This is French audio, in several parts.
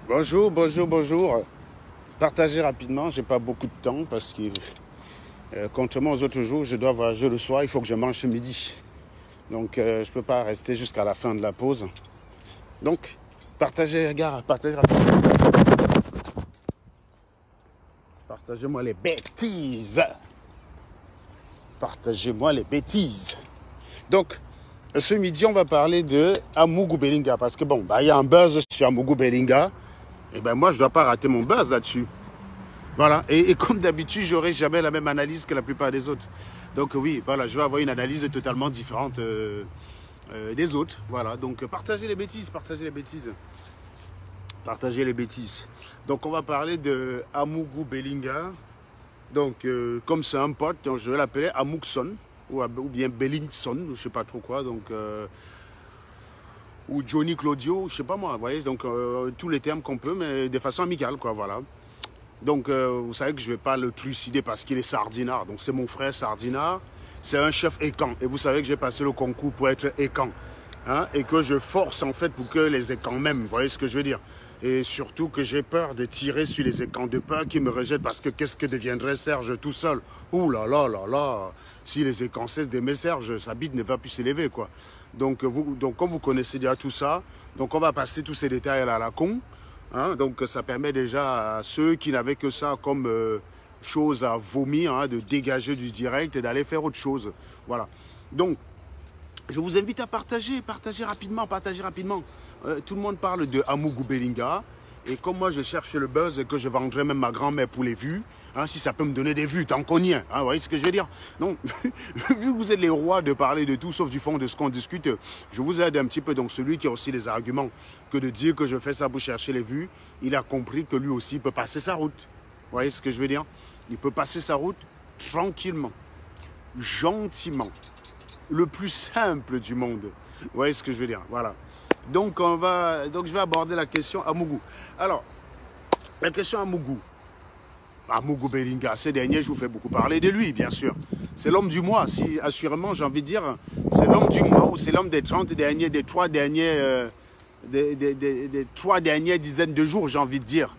Bonjour, bonjour, bonjour. Partagez rapidement, j'ai pas beaucoup de temps parce que, contrairement aux autres jours, je dois voyager le soir, il faut que je mange ce midi. Donc, je peux pas rester jusqu'à la fin de la pause. Donc, partagez, regarde, partagez rapidement. Partagez-moi les bêtises. Partagez-moi les bêtises. Donc, ce midi, on va parler de Amougou Bellinga parce que bon, il y a un buzz sur Amougou Bellinga. Et ben moi, je dois pas rater mon buzz là-dessus. Voilà, et comme d'habitude, j'aurai jamais la même analyse que la plupart des autres. Donc oui, voilà, je vais avoir une analyse totalement différente des autres. Voilà, donc partagez les bêtises, partagez les bêtises. Partagez les bêtises. Donc on va parler de Amougou Bellinga. Donc comme c'est un pote, donc, je vais l'appeler Amougson ou bien Bellingson, je sais pas trop quoi. Donc ou Johnny Claudio, je sais pas moi, vous voyez, donc tous les termes qu'on peut, mais de façon amicale, quoi, voilà. Donc, vous savez que je ne vais pas le trucider parce qu'il est sardinard. Donc, c'est mon frère sardinard. C'est un chef écan. Et vous savez que j'ai passé le concours pour être écan. Hein, et que je force, en fait, pour que les écans m'aiment. Vous voyez ce que je veux dire? Et surtout que j'ai peur de tirer sur les écans, de peur qu'ils me rejettent. Parce que qu'est-ce que deviendrait Serge tout seul? Ouh là là là là. Si les écans cessent d'aimer Serge, sa bite ne va plus s'élever, quoi. Donc, comme vous connaissez déjà tout ça, donc on va passer tous ces détails à la con. Hein, donc ça permet déjà à ceux qui n'avaient que ça comme chose à vomir, hein, de dégager du direct et d'aller faire autre chose. Voilà. Donc, je vous invite à partager, partagez rapidement. Tout le monde parle de Amougou Bellinga. Et comme moi, je cherche le buzz et que je vendrai même ma grand-mère pour les vues, hein, si ça peut me donner des vues, tant qu'on y est. Hein, vous voyez ce que je veux dire? Donc, vu que vous êtes les rois de parler de tout, sauf du fond de ce qu'on discute, je vous aide un petit peu. Donc, celui qui a aussi les arguments que de dire que je fais ça pour chercher les vues, il a compris que lui aussi peut passer sa route. Vous voyez ce que je veux dire? Il peut passer sa route tranquillement, gentiment, le plus simple du monde. Vous voyez ce que je veux dire? Voilà. Donc, je vais aborder la question Amougou. Alors, la question Amougou. Amougou Bellinga, ces derniers, je vous fais beaucoup parler de lui, bien sûr. C'est l'homme du mois, si assurément, j'ai envie de dire, c'est l'homme du mois ou c'est l'homme des 30 derniers, des 3 derniers, des 3 dernières dizaines de jours, j'ai envie de dire.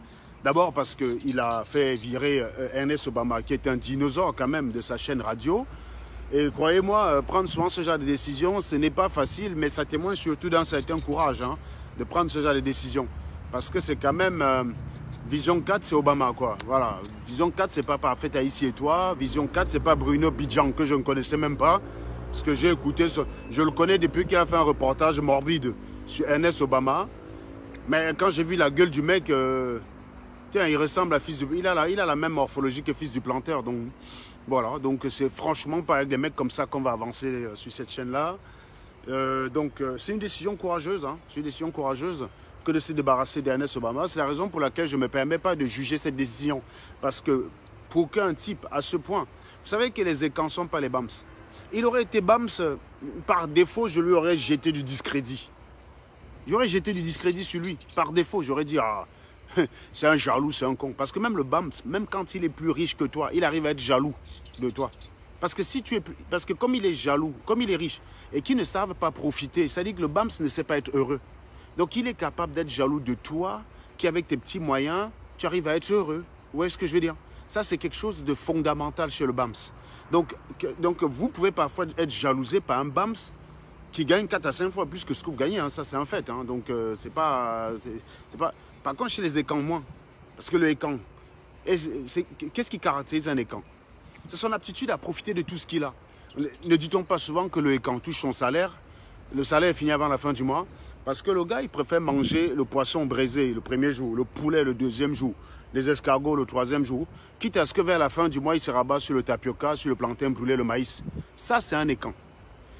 D'abord parce qu'il a fait virer Ernest Obama, qui est un dinosaure quand même de sa chaîne radio. Et croyez-moi, prendre souvent ce genre de décision, ce n'est pas facile, mais ça témoigne surtout d'un certain courage, hein, de prendre ce genre de décision. Parce que c'est quand même... Vision 4, c'est Obama, quoi. Voilà. Vision 4, c'est pas Parfait Haïti et toi. Vision 4, c'est pas Bruno Bidjan, que je ne connaissais même pas. Parce que j'ai écouté, je le connais depuis qu'il a fait un reportage morbide sur Ernest Obama. Mais quand j'ai vu la gueule du mec, tiens, il ressemble à Fils du... Il a la même morphologie que Fils du Planteur. Donc, voilà. Donc, c'est franchement pas avec des mecs comme ça qu'on va avancer sur cette chaîne-là. C'est une décision courageuse, hein. C'est une décision courageuse que de se débarrasser d'Ernest Obama. C'est la raison pour laquelle je ne me permets pas de juger cette décision. Parce que pour qu'un type à ce point... Vous savez que les écans ne sont pas les BAMS. Il aurait été BAMS, par défaut, je lui aurais jeté du discrédit. J'aurais jeté du discrédit sur lui. Par défaut, j'aurais dit, ah, c'est un jaloux, c'est un con. Parce que même le BAMS, même quand il est plus riche que toi, il arrive à être jaloux de toi. Parce que comme il est jaloux, comme il est riche, et qu'ils ne savent pas profiter, ça dit que le BAMS ne sait pas être heureux. Donc, il est capable d'être jaloux de toi, qui avec tes petits moyens, tu arrives à être heureux. Vous voyez ce que je veux dire? Ça, c'est quelque chose de fondamental chez le BAMS. Donc vous pouvez parfois être jalousé par un BAMS qui gagne 4 à 5 fois plus que ce que vous gagnez. Hein. Ça, c'est un fait. Hein. Donc, c'est pas... Par contre, chez les écans, moins. Parce que le écan, qu'est-ce qui caractérise un écan? C'est son aptitude à profiter de tout ce qu'il a. Ne dit-on pas souvent que le écan touche son salaire? Le salaire est fini avant la fin du mois. Parce que le gars, il préfère manger le poisson braisé le premier jour, le poulet le deuxième jour, les escargots le troisième jour, quitte à ce que vers la fin du mois, il se rabat sur le tapioca, sur le plantain brûlé, le maïs. Ça, c'est un écan.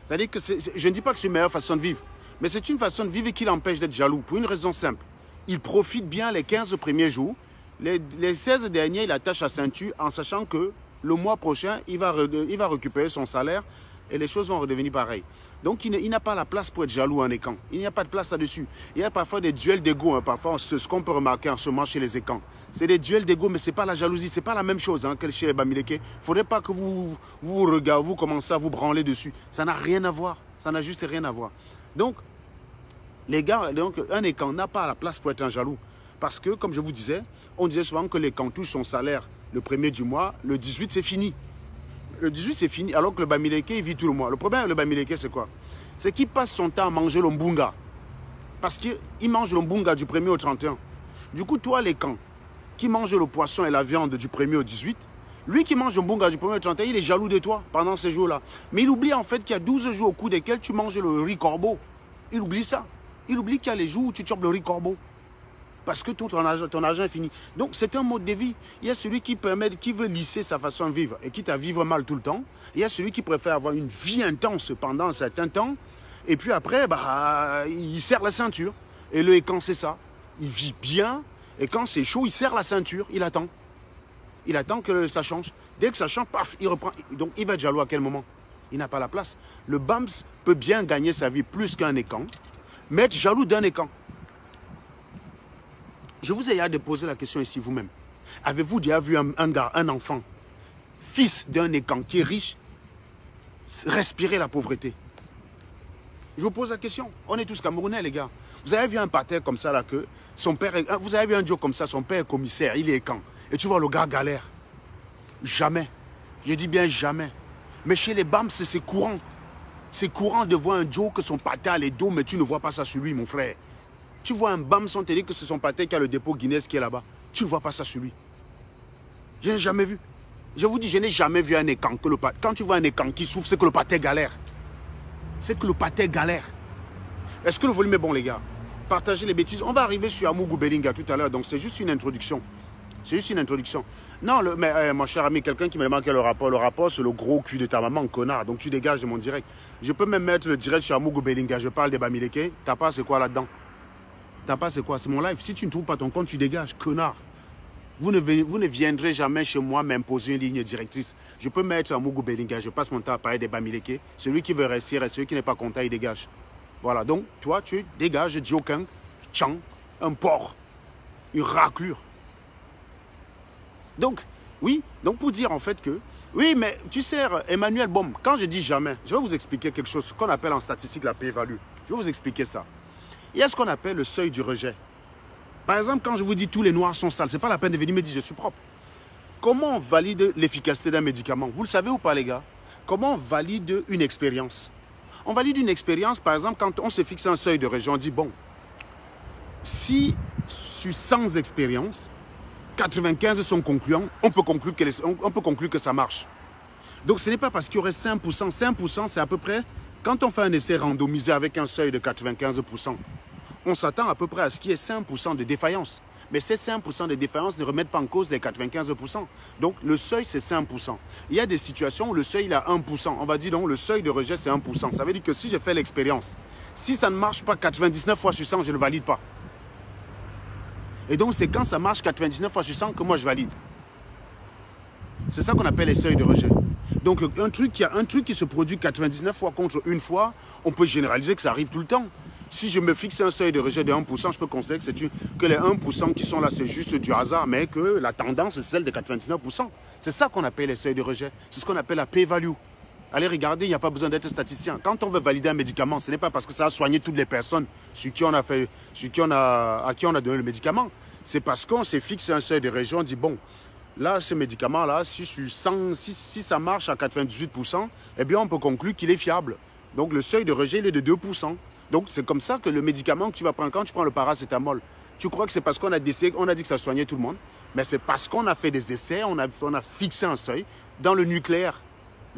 C'est-à-dire que je ne dis pas que c'est une meilleure façon de vivre, mais c'est une façon de vivre qui l'empêche d'être jaloux, pour une raison simple. Il profite bien les 15 premiers jours, les 16 derniers, il attache sa ceinture en sachant que le mois prochain, il va récupérer son salaire et les choses vont redevenir pareilles. Donc, il n'a pas la place pour être jaloux en écan. Il n'y a pas de place là-dessus. Il y a parfois des duels d'ego. Hein, parfois, ce qu'on peut remarquer en ce moment chez les écans. C'est des duels d'ego, mais ce n'est pas la jalousie. Ce n'est pas la même chose hein, que chez les Bamileke. Il ne faudrait pas que vous regardez, vous commencez à vous branler dessus. Ça n'a rien à voir. Ça n'a juste rien à voir. Donc, les gars, un écan n'a pas la place pour être un jaloux. Parce que, comme je vous disais, on disait souvent que les camps touchent son salaire le 1er du mois, le 18 c'est fini. Le 18 c'est fini, alors que le Bamileke il vit tout le mois. Le problème avec le Bamileke c'est quoi? C'est qu'il passe son temps à manger l'ombunga. Parce qu'il mange l'ombunga du 1er au 31. Du coup, toi les camps qui mangent le poisson et la viande du 1er au 18, lui qui mange l'ombunga du 1er au 31, il est jaloux de toi pendant ces jours-là. Mais il oublie en fait qu'il y a 12 jours au cours desquels tu manges le riz corbeau. Il oublie ça. Il oublie qu'il y a les jours où tu chopes le riz corbeau. Parce que tout ton argent est fini. Donc c'est un mode de vie. Il y a celui qui veut lisser sa façon de vivre et quitte à vivre mal tout le temps. Il y a celui qui préfère avoir une vie intense pendant un certain temps. Et puis après, il serre la ceinture. Et le Ekan, c'est ça. Il vit bien. Et quand c'est chaud, il serre la ceinture. Il attend. Il attend que ça change. Dès que ça change, paf, il reprend. Donc il va être jaloux à quel moment? Il n'a pas la place. Le Bams peut bien gagner sa vie plus qu'un Ekan, mais être jaloux d'un Ekan. Je vous ai déjà posé la question ici vous-même. Avez-vous déjà vu un gars, un enfant, fils d'un Ekan qui est riche, respirer la pauvreté? Je vous pose la question. On est tous Camerounais, les gars. Vous avez vu un pater comme ça, là, que son père est, vous avez vu un Joe comme ça, son père est commissaire, il est Ekan. Et tu vois, le gars galère. Jamais. Je dis bien jamais. Mais chez les Bams, c'est courant. C'est courant de voir un Joe que son pater a les dos, mais tu ne vois pas ça sur lui, mon frère. Tu vois un Bams, on te dit que c'est son pater qui a le dépôt Guinness qui est là-bas. Tu ne vois pas ça sur lui. Je n'ai jamais vu. Je vous dis, je n'ai jamais vu un Ekan. Quand tu vois un Ekan qui souffre, c'est que le pater galère. C'est que le pater galère. Est-ce que le volume est bon, les gars? Partagez les bêtises. On va arriver sur Amougou Belinga tout à l'heure, donc c'est juste une introduction. C'est juste une introduction. Non, mais mon cher ami, quelqu'un qui me demande quel est le rapport. Le rapport, c'est le gros cul de ta maman, connard. Donc tu dégages de mon direct. Je peux même mettre le direct sur Amougou Belinga. Je parle des Bamileke. T'as pas, c'est quoi là-dedans? T'as pas, c'est quoi? C'est mon live. Si tu ne trouves pas ton compte, tu dégages, connard. Vous ne viendrez jamais chez moi m'imposer une ligne directrice. Je peux mettre Amougou Belinga. Je passe mon temps à parler des Bamileke. Celui qui veut rester, reste. Celui qui n'est pas content, il dégage. Voilà. Donc, toi, tu dégages, Diokin, Tchang, un porc, une raclure. Donc, oui, donc pour dire en fait que, oui, mais tu sais, Emmanuel Bom, quand je dis jamais, je vais vous expliquer quelque chose, ce qu'on appelle en statistique la p-value. Je vais vous expliquer ça. Il y a ce qu'on appelle le seuil du rejet. Par exemple, quand je vous dis tous les noirs sont sales, ce n'est pas la peine de venir me dire je suis propre. Comment on valide l'efficacité d'un médicament? Vous le savez ou pas, les gars? Comment on valide une expérience? On valide une expérience, par exemple, quand on se fixe un seuil de rejet, on dit, bon, si je suis sans expérience, 95 sont concluants, on peut conclure que ça marche. Donc ce n'est pas parce qu'il y aurait 5%. 5% c'est à peu près, quand on fait un essai randomisé avec un seuil de 95%, on s'attend à peu près à ce qu'il y ait 5% de défaillance. Mais ces 5% de défaillance ne remettent pas en cause les 95%. Donc le seuil c'est 5%. Il y a des situations où le seuil il a 1%. On va dire donc le seuil de rejet c'est 1%. Ça veut dire que si je fais l'expérience, si ça ne marche pas 99 fois sur 100, je ne valide pas. Et donc, c'est quand ça marche 99 fois sur 100 que moi, je valide. C'est ça qu'on appelle les seuils de rejet. Donc, un truc qui se produit 99 fois contre une fois, on peut généraliser que ça arrive tout le temps. Si je me fixe un seuil de rejet de 1%, je peux considérer que les 1% qui sont là, c'est juste du hasard, mais que la tendance est celle de 99%. C'est ça qu'on appelle les seuils de rejet. C'est ce qu'on appelle la p-value. Allez regarder, il n'y a pas besoin d'être statisticien. Quand on veut valider un médicament, ce n'est pas parce que ça a soigné toutes les personnes à qui on a donné le médicament. C'est parce qu'on s'est fixé un seuil de rejet, on dit bon, là, ce médicament-là, si ça marche à 98%, eh bien, on peut conclure qu'il est fiable. Donc, le seuil de rejet, il est de 2%. Donc, c'est comme ça que le médicament que tu vas prendre, quand tu prends le paracétamol, tu crois que c'est parce qu'on a dit que ça soignait tout le monde, mais c'est parce qu'on a fait des essais, on a fixé un seuil. Dans le nucléaire,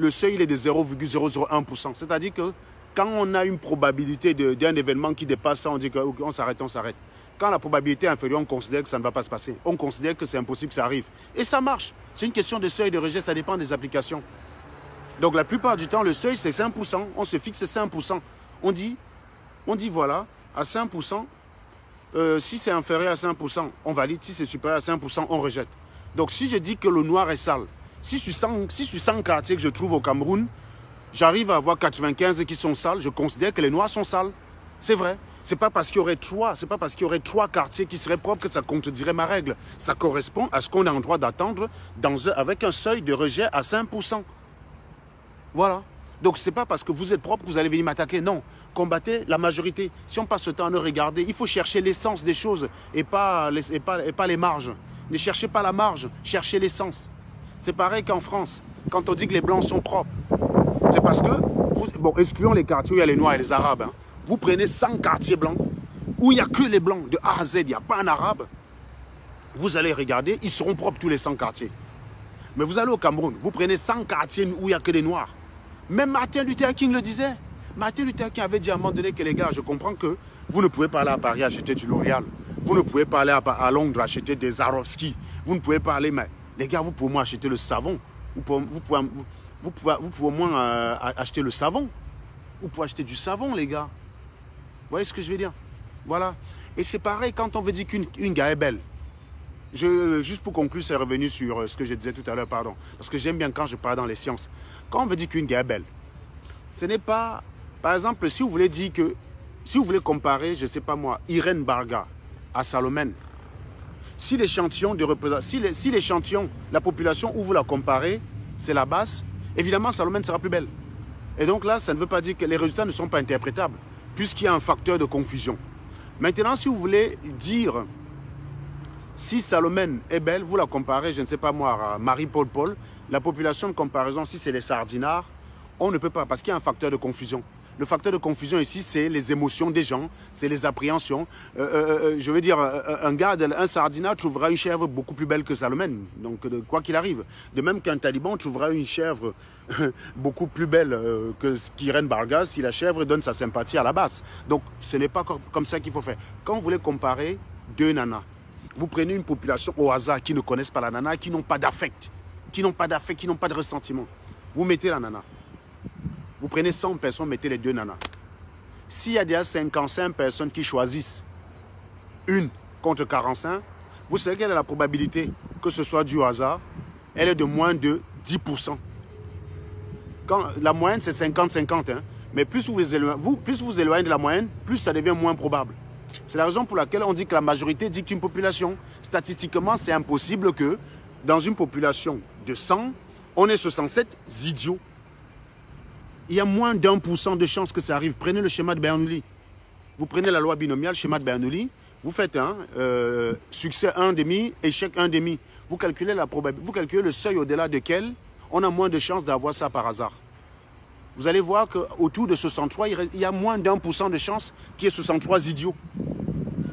le seuil il est de 0,001%. C'est-à-dire que quand on a une probabilité d'un événement qui dépasse ça, on dit qu'on s'arrête, on s'arrête. Quand la probabilité est inférieure, on considère que ça ne va pas se passer. On considère que c'est impossible que ça arrive. Et ça marche. C'est une question de seuil de rejet, ça dépend des applications. Donc la plupart du temps, le seuil c'est 5%. On se fixe 5%. On dit voilà, à 5%, si c'est inférieur à 5%, on valide. Si c'est supérieur à 5%, on rejette. Donc si je dis que le noir est sale, si sur 100 quartiers que je trouve au Cameroun, j'arrive à avoir 95 qui sont sales, je considère que les noirs sont sales. C'est vrai. C'est pas parce qu'il y aurait trois quartiers qui seraient propres que ça contredirait ma règle. Ça correspond à ce qu'on a en droit d'attendre avec un seuil de rejet à 5%. Voilà. Donc c'est pas parce que vous êtes propre que vous allez venir m'attaquer. Non. combattez la majorité. Si on passe ce temps à ne regarder, il faut chercher l'essence des choses et pas les marges. Ne cherchez pas la marge, cherchez l'essence. C'est pareil qu'en France, quand on dit que les Blancs sont propres, c'est parce que, bon, excluons les quartiers où il y a les Noirs et les Arabes, hein. Vous prenez 100 quartiers blancs, où il n'y a que les Blancs, de A à Z, il n'y a pas un Arabe, vous allez regarder, ils seront propres tous les 100 quartiers. Mais vous allez au Cameroun, vous prenez 100 quartiers où il n'y a que des Noirs. Même Martin Luther King le disait. Martin Luther King avait dit à un moment donné que les gars, je comprends que vous ne pouvez pas aller à Paris acheter du L'Oréal. Vous ne pouvez pas aller à Londres acheter des Swarovski. Vous ne pouvez pas aller, mais les gars, vous pouvez au moins acheter le savon. Vous pouvez au moins acheter le savon. Vous pouvez acheter du savon, les gars. Vous voyez ce que je veux dire? Voilà. Et c'est pareil quand on veut dire qu'une gars est belle. Juste pour conclure, c'est revenu sur ce que je disais tout à l'heure, pardon. Parce que j'aime bien quand je parle dans les sciences. Quand on veut dire qu'une gars est belle, ce n'est pas... Par exemple, si vous voulez dire que... Si vous voulez comparer, je ne sais pas moi, Irène Barga à Salomène, si l'échantillon, la population où vous la comparez, c'est la basse, évidemment, Salomène sera plus belle. Et donc là, ça ne veut pas dire que les résultats ne sont pas interprétables, puisqu'il y a un facteur de confusion. Maintenant, si vous voulez dire, si Salomène est belle, vous la comparez, je ne sais pas moi, à Marie-Paul Paul, la population de comparaison, si c'est les sardinards, on ne peut pas, parce qu'il y a un facteur de confusion. Le facteur de confusion ici, c'est les émotions des gens, c'est les appréhensions. Je veux dire, un sardinard trouvera une chèvre beaucoup plus belle que Salomène, donc quoi qu'il arrive. De même qu'un taliban trouvera une chèvre beaucoup plus belle qu'Irène Barga si la chèvre donne sa sympathie à la base. Donc ce n'est pas comme ça qu'il faut faire. Quand vous voulez comparer deux nanas, vous prenez une population au hasard qui ne connaissent pas la nana, qui n'ont pas d'affect, qui n'ont pas de ressentiment. Vous mettez la nana. Vous prenez 100 personnes, mettez les deux nanas. S'il y a déjà 55 personnes qui choisissent une contre 45, vous savez quelle est la probabilité que ce soit du hasard? Elle est de moins de 10%. Quand, la moyenne, c'est 50-50. Hein, mais plus vous éloignez de la moyenne, plus ça devient moins probable. C'est la raison pour laquelle on dit que la majorité dicte une population. Statistiquement, c'est impossible que dans une population de 100, on ait 67 idiots. Il y a moins d'1% de chances que ça arrive. Prenez le schéma de Bernoulli. Vous prenez la loi binomiale, schéma de Bernoulli, vous faites un succès 1,5, échec 1,5. Vous calculez la probabilité, vous calculez le seuil au-delà duquel on a moins de chances d'avoir ça par hasard. Vous allez voir qu'autour de 63, il y a moins d'1% de chances qu'il y ait 63 idiots.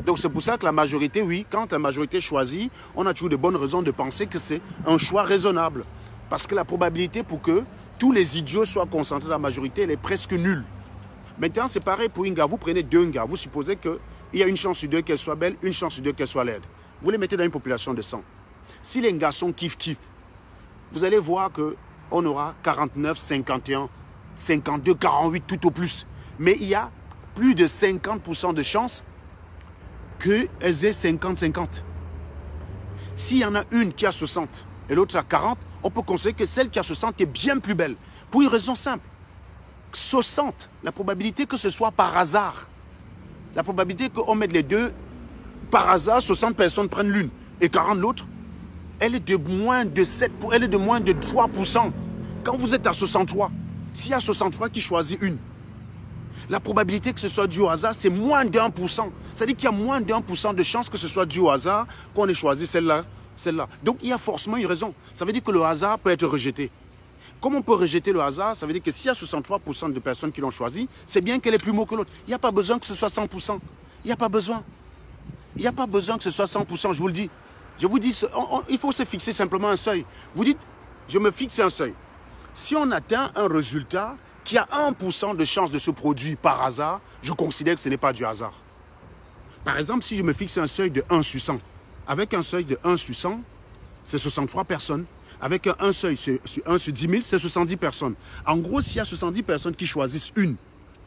Donc c'est pour ça que la majorité, oui, quand la majorité choisit, on a toujours de bonnes raisons de penser que c'est un choix raisonnable. Parce que la probabilité pour que tous les idiots soient concentrés dans la majorité, elle est presque nulle. Maintenant, c'est pareil pour une gars. Vous prenez deux gars, vous supposez qu'il y a une chance sur deux qu'elle soit belle, une chance sur deux qu'elle soit laide. Vous les mettez dans une population de 100. Si les garçons kiffent, vous allez voir qu'on aura 49, 51, 52, 48 tout au plus. Mais il y a plus de 50% de chances qu'elles aient 50-50. S'il y en a une qui a 60 et l'autre a 40, on peut considérer que celle qui a 60 est bien plus belle. Pour une raison simple. 60, la probabilité que ce soit par hasard. La probabilité qu'on mette les deux par hasard, 60 personnes prennent l'une et 40 l'autre, elle est de moins de 7, elle est de moins de 3%. Quand vous êtes à 63, s'il y a 63 qui choisit une, la probabilité que ce soit dû au hasard, c'est moins d'1%. C'est-à-dire qu'il y a moins d'1% de chances que ce soit dû au hasard qu'on ait choisi celle-là. Donc il y a forcément une raison. Ça veut dire que le hasard peut être rejeté. Comme on peut rejeter le hasard, ça veut dire que s'il y a 63% de personnes qui l'ont choisi, c'est bien qu'elle est plus mot que l'autre. Il n'y a pas besoin que ce soit 100%. Il n'y a pas besoin. Il n'y a pas besoin que ce soit 100%, je vous le dis. Je vous dis, il faut se fixer simplement un seuil. Vous dites, je me fixe un seuil. Si on atteint un résultat qui a 1% de chance de se produire par hasard, je considère que ce n'est pas du hasard. Par exemple, si je me fixe un seuil de 1 sur 100, avec un seuil de 1 sur 100, c'est 63 personnes. Avec un seuil sur 1 sur 10 000, c'est 70 personnes. En gros, s'il y a 70 personnes qui choisissent une,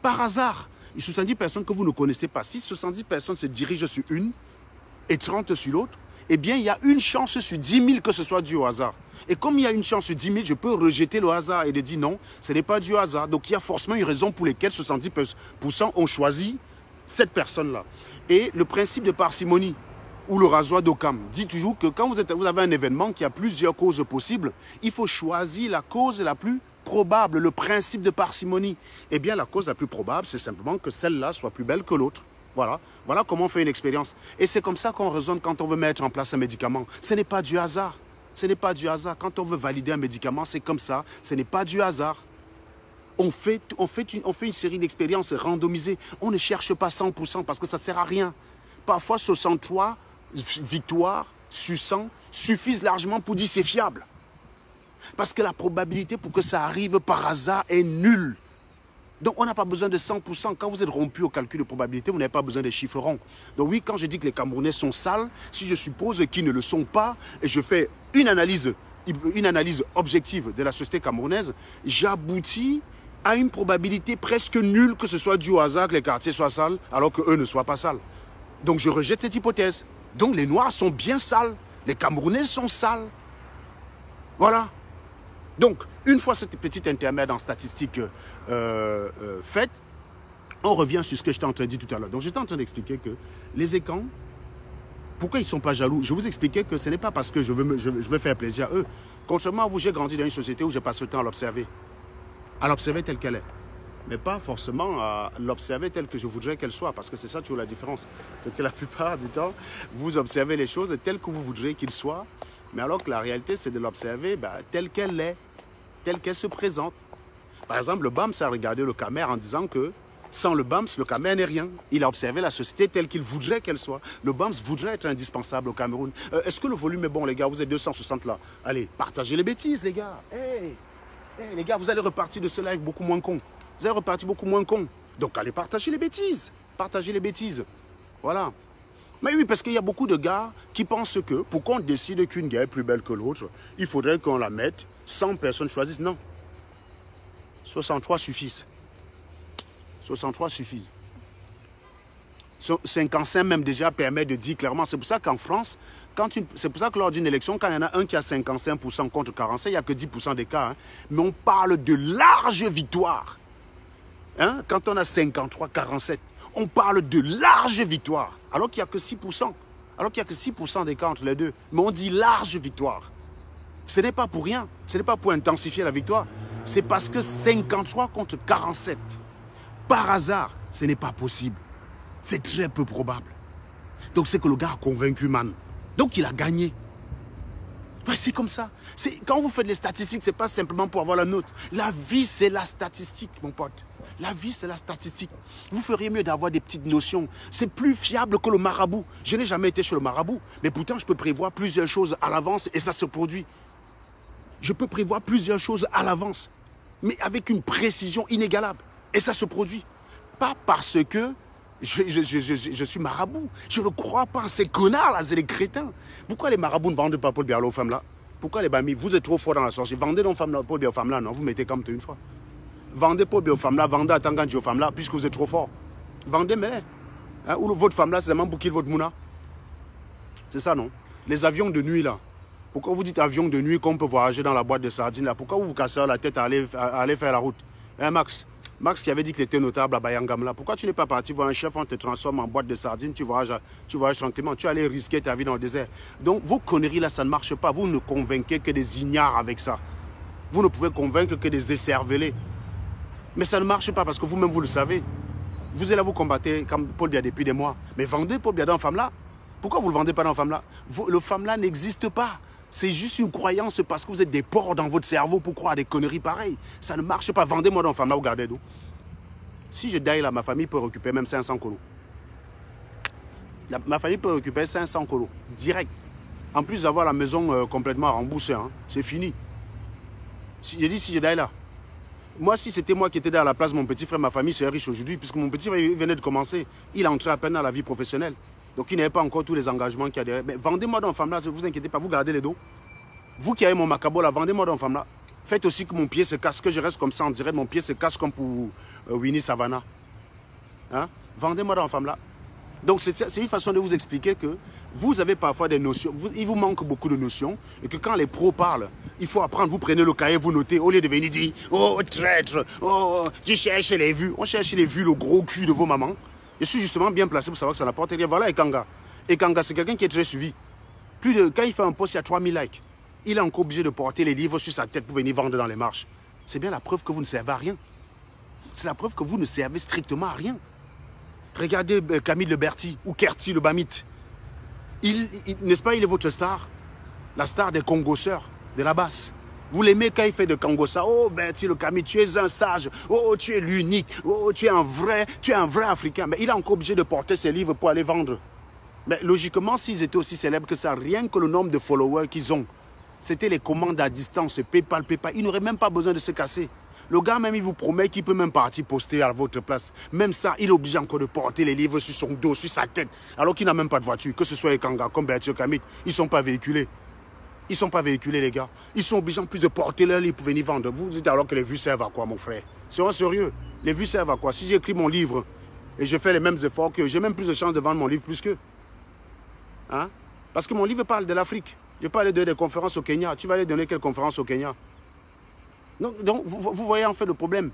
par hasard, et 70 personnes que vous ne connaissez pas, si 70 personnes se dirigent sur une et 30 sur l'autre, eh bien, il y a une chance sur 10 000 que ce soit dû au hasard. Et comme il y a une chance sur 10 000, je peux rejeter le hasard et de dire non, ce n'est pas dû au hasard. Donc, il y a forcément une raison pour laquelle 70% ont choisi cette personne-là. Et le principe de parcimonie, ou le rasoir d'Occam dit toujours que quand vous avez un événement qui a plusieurs causes possibles, il faut choisir la cause la plus probable, le principe de parcimonie. Eh bien, la cause la plus probable, c'est simplement que celle-là soit plus belle que l'autre. Voilà. Voilà comment on fait une expérience. Et c'est comme ça qu'on raisonne quand on veut mettre en place un médicament. Ce n'est pas du hasard. Ce n'est pas du hasard. Quand on veut valider un médicament, c'est comme ça. Ce n'est pas du hasard. On fait une série d'expériences randomisées. On ne cherche pas 100% parce que ça ne sert à rien. Parfois, 63 victoires sur 100 suffisent largement pour dire c'est fiable. Parce que la probabilité pour que ça arrive par hasard est nulle. Donc, on n'a pas besoin de 100%. Quand vous êtes rompu au calcul de probabilité, vous n'avez pas besoin des chiffres ronds. Donc oui, quand je dis que les Camerounais sont sales, si je suppose qu'ils ne le sont pas, et je fais une analyse objective de la société camerounaise, j'aboutis à une probabilité presque nulle que ce soit dû au hasard que les quartiers soient sales, alors qu'eux ne soient pas sales. Donc je rejette cette hypothèse. Donc les Noirs sont bien sales. Les Camerounais sont sales. Voilà. Donc, une fois cette petite intermède en statistique faite, on revient sur ce que j'étais en train de dire tout à l'heure. Donc j'étais en train d'expliquer que les écans, pourquoi ils ne sont pas jaloux? Je vous expliquais que ce n'est pas parce que je veux faire plaisir à eux. Contrairement à vous, j'ai grandi dans une société où je passe le temps à l'observer telle qu'elle est. Mais pas forcément à l'observer telle que je voudrais qu'elle soit, parce que c'est ça toujours la différence. C'est que la plupart du temps, vous observez les choses telles que vous voudrez qu'ils soient, mais alors que la réalité, c'est de l'observer telle qu'elle est, telle qu'elle se présente. Par exemple, le BAMS a regardé le Camer en disant que sans le BAMS, le Camer n'est rien. Il a observé la société telle qu'il voudrait qu'elle soit. Le BAMS voudrait être indispensable au Cameroun. Est-ce que le volume est bon, les gars? Vous êtes 260 là. Allez, partagez les bêtises, les gars. Hey, les gars, vous allez repartir de ce live beaucoup moins con. Vous allez repartir beaucoup moins con. Donc, allez partager les bêtises. Partagez les bêtises. Voilà. Mais oui, parce qu'il y a beaucoup de gars qui pensent que pour qu'on décide qu'une guerre est plus belle que l'autre, il faudrait qu'on la mette, 100 personnes choisissent. Non. 63 suffisent. 63 suffisent. 55 même déjà permet de dire clairement. C'est pour ça qu'en France, c'est pour ça que lors d'une élection, quand il y en a un qui a 55% contre 45%, il n'y a que 10% d'écart. Hein. Mais on parle de large victoire. Hein? Quand on a 53-47, on parle de large victoire. Alors qu'il n'y a que 6%. Alors qu'il n'y a que 6% d'écart entre les deux. Mais on dit large victoire. Ce n'est pas pour rien. Ce n'est pas pour intensifier la victoire. C'est parce que 53 contre 47. Par hasard, ce n'est pas possible. C'est très peu probable. Donc c'est que le gars a convaincu, man. Donc il a gagné. Ouais, c'est comme ça. Quand vous faites les statistiques, ce n'est pas simplement pour avoir la note. La vie, c'est la statistique, mon pote. La vie, c'est la statistique. Vous feriez mieux d'avoir des petites notions. C'est plus fiable que le marabout. Je n'ai jamais été chez le marabout, mais pourtant, je peux prévoir plusieurs choses à l'avance et ça se produit. Je peux prévoir plusieurs choses à l'avance, mais avec une précision inégalable. Et ça se produit. Pas parce que je suis marabout. Je ne crois pas en ces connards là, c'est les crétins. Pourquoi les marabouts ne vendent pas Paul Biya aux femmes là? Pourquoi les bamis? Vous êtes trop fort dans la sorcellerie. Vendez donc Paul Biya aux femmes là, non? Vous mettez comme une fois. Vendez Paul Biya aux femmes là, vendez à Tanganji aux femmes là, puisque vous êtes trop fort. Vendez, mais hein, ou votre femme là, c'est vraiment pour qu'il votre mouna. C'est ça, non? Les avions de nuit là. Pourquoi vous dites avion de nuit qu'on peut voyager dans la boîte de sardines là? Pourquoi vous vous cassez la tête à aller faire la route? Hein, Max qui avait dit qu'il était notable à Bayangam là. Pourquoi tu n'es pas parti voir un chef, on te transforme en boîte de sardines, tu voyages tranquillement, tu allais risquer ta vie dans le désert. Donc vos conneries là, ça ne marche pas. Vous ne convainquez que des ignares avec ça. Vous ne pouvez convaincre que des écervelés. Mais ça ne marche pas parce que vous-même vous le savez. Vous êtes là, vous combattez comme Paul Biya depuis des mois. Mais vendez Paul Biya dans femme là. Pourquoi vous ne le vendez pas dans femme là? Le femme là n'existe pas. C'est juste une croyance parce que vous êtes des porcs dans votre cerveau pour croire à des conneries pareilles. Ça ne marche pas. Vendez-moi dans femme là, regardez d'où. Si je daille là, ma famille peut récupérer même 500 colos. Ma famille peut récupérer 500 colos. Direct. En plus d'avoir la maison complètement remboursée. Hein, c'est fini. J'ai dit si je daille là. Moi, si c'était moi qui étais dans la place, mon petit frère, ma famille serait riche aujourd'hui, puisque mon petit frère venait de commencer. Il entrait à peine dans la vie professionnelle. Donc, il n'avait pas encore tous les engagements qu'il y a derrière. Mais vendez-moi dans femme là, ne vous inquiétez pas, vous gardez les dos. Vous qui avez mon macabo là, vendez-moi dans femme là. Faites aussi que mon pied se casse, que je reste comme ça en direct, mon pied se casse comme pour Winnie Savannah. Hein? Vendez-moi dans femme là. Donc, c'est une façon de vous expliquer que vous avez parfois des notions, il vous manque beaucoup de notions, et que quand les pros parlent, il faut apprendre, vous prenez le cahier, vous notez, au lieu de venir dire « Oh, traître, oh, tu cherches les vues ». On cherche les vues, le gros cul de vos mamans. Je suis justement bien placé pour savoir que ça n'apporte rien. Voilà Ekanga. Et Kanga, c'est quelqu'un qui est très suivi. Quand il fait un post, il y a 3000 likes. Il est encore obligé de porter les livres sur sa tête pour venir vendre dans les marches. C'est bien la preuve que vous ne servez à rien. C'est la preuve que vous ne servez strictement à rien. Regardez Camille Leberti ou Kerti le Bamite. N'est-ce pas, il est votre star? La star des congosseurs, de la basse. Vous l'aimez quand il fait de Kangossa. Oh, Berti le Camille, tu es un sage. Oh, tu es l'unique. Oh, tu es un vrai Africain. Mais il est encore obligé de porter ses livres pour aller vendre. Mais logiquement, s'ils étaient aussi célèbres que ça, rien que le nombre de followers qu'ils ont, c'était les commandes à distance, PayPal. Il n'aurait même pas besoin de se casser. Le gars même, il vous promet qu'il peut même partir poster à votre place. Même ça, il est obligé encore de porter les livres sur son dos, sur sa tête, alors qu'il n'a même pas de voiture. Que ce soit les Kanga, comme Berti Kamit, ils ne sont pas véhiculés. Ils ne sont pas véhiculés, les gars. Ils sont obligés en plus de porter leurs livres pour venir vendre. Vous dites alors que les vues servent à quoi, mon frère? Soyons sérieux. Les vues servent à quoi? Si j'écris mon livre et je fais les mêmes efforts que j'ai même plus de chances de vendre mon livre plus qu'eux. Hein? Parce que mon livre parle de l'Afrique. Je peux aller donner des conférences au Kenya. Tu vas aller donner quelle conférence au Kenya? Donc vous voyez en fait le problème.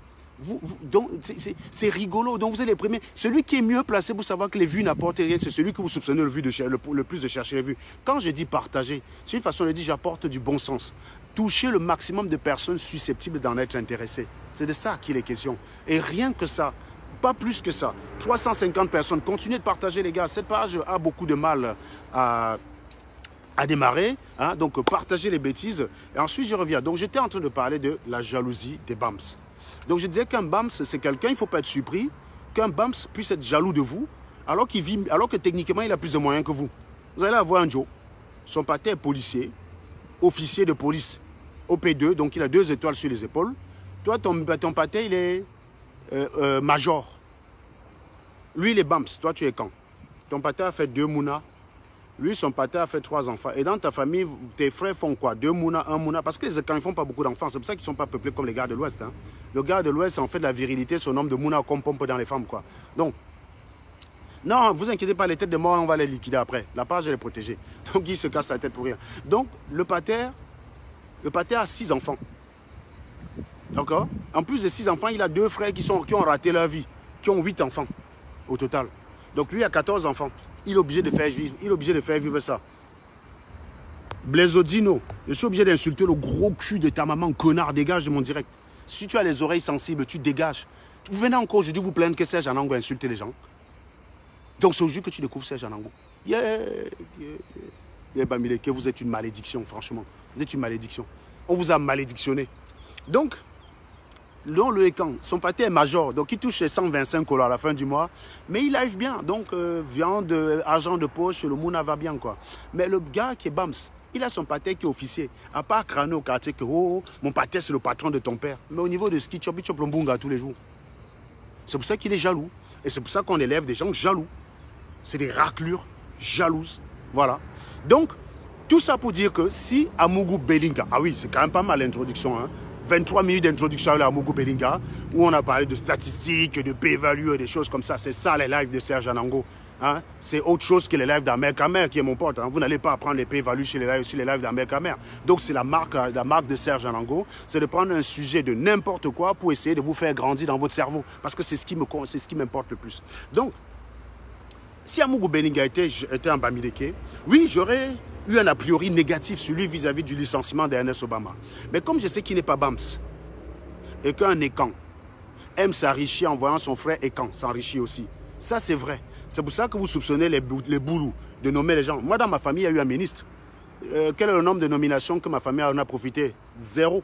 C'est rigolo. Donc vous êtes les premiers. Celui qui est mieux placé pour savoir que les vues n'apportent rien, c'est celui que vous soupçonnez le plus de chercher les vues. Quand je dis partager, c'est une façon de dire j'apporte du bon sens. Toucher le maximum de personnes susceptibles d'en être intéressées. C'est de ça qu'il est question. Et rien que ça. Pas plus que ça. 350 personnes. Continuez de partager, les gars. Cette page a beaucoup de mal à démarrer. Hein? Donc, partagez les bêtises. Et ensuite, je reviens. Donc, j'étais en train de parler de la jalousie des Bams. Donc, je disais qu'un Bams, c'est quelqu'un, il ne faut pas être surpris, qu'un Bams puisse être jaloux de vous, alors que techniquement, il a plus de moyens que vous. Vous allez avoir un Joe. Son pâté est policier, officier de police, OP2, donc il a 2 étoiles sur les épaules. Toi, ton pâté, il est major. Lui, il est Bams. Toi, tu es quand? Ton pâté a fait 2 Mouna. Lui, son pâté a fait 3 enfants. Et dans ta famille, tes frères font quoi? 2 Mouna, 1 Mouna. Parce que les Ekans, ils ne font pas beaucoup d'enfants. C'est pour ça qu'ils ne sont pas peuplés comme les gars de l'Ouest. Hein. Le gars de l'Ouest, en fait, de la virilité, son nombre de Mouna comme pompe dans les femmes. Quoi. Donc, non, vous inquiétez pas, les têtes de mort, on va les liquider après. La page, elle est protégée. Donc, il se casse la tête pour rien. Donc, le pâté a 6 enfants. D'accord? En plus de 6 enfants, il a 2 frères qui ont raté leur vie, qui ont 8 enfants au total. Donc lui a 14 enfants. Il est obligé de faire vivre ça. Blaisodino, je suis obligé d'insulter le gros cul de ta maman, connard, dégage de mon direct. Si tu as les oreilles sensibles, tu dégages. Vous venez encore aujourd'hui vous plaindre que Serge Anango a insulté les gens. Donc c'est aujourd'hui que tu découvres Serge Anango. Bamileke, vous êtes une malédiction, franchement. Vous êtes une malédiction. On vous a malédictionné. Donc, le Ekan, son pâté est major, donc il touche ses 125 $ à la fin du mois, mais il arrive bien, donc viande, argent de poche, le mouna va bien quoi. Mais le gars qui est Bams, il a son pâté qui est officier, à part crâner au quartier que oh, mon pâté c'est le patron de ton père, mais au niveau de ski, il chope le mbunga tous les jours. C'est pour ça qu'il est jaloux, et c'est pour ça qu'on élève des gens jaloux. C'est des raclures jalouses, voilà. Donc, tout ça pour dire que si Amougou Belinga, ah oui, c'est quand même pas mal l'introduction, hein, 23 minutes d'introduction à Amougou Belinga, où on a parlé de statistiques, de p-value et des choses comme ça. C'est ça les lives de Serge Anango. Hein? C'est autre chose que les lives d'Amer Kamer qui est mon pote. Hein? Vous n'allez pas apprendre les p-values sur les lives d'Amer Kamer. Donc c'est la marque de Serge Anango, c'est de prendre un sujet de n'importe quoi pour essayer de vous faire grandir dans votre cerveau. Parce que c'est ce qui m'importe le plus. Donc, si Amougou Belinga était en Bamileke, oui, j'aurais eu un a priori négatif sur lui vis-à-vis du licenciement d'Ernest Obama. Mais comme je sais qu'il n'est pas Bams et qu'un Ekan aime s'enrichir en voyant son frère Ekan s'enrichir aussi, ça c'est vrai. C'est pour ça que vous soupçonnez les boulous de nommer les gens. Moi dans ma famille, il y a eu un ministre. Quel est le nombre de nominations que ma famille en a profité? 0.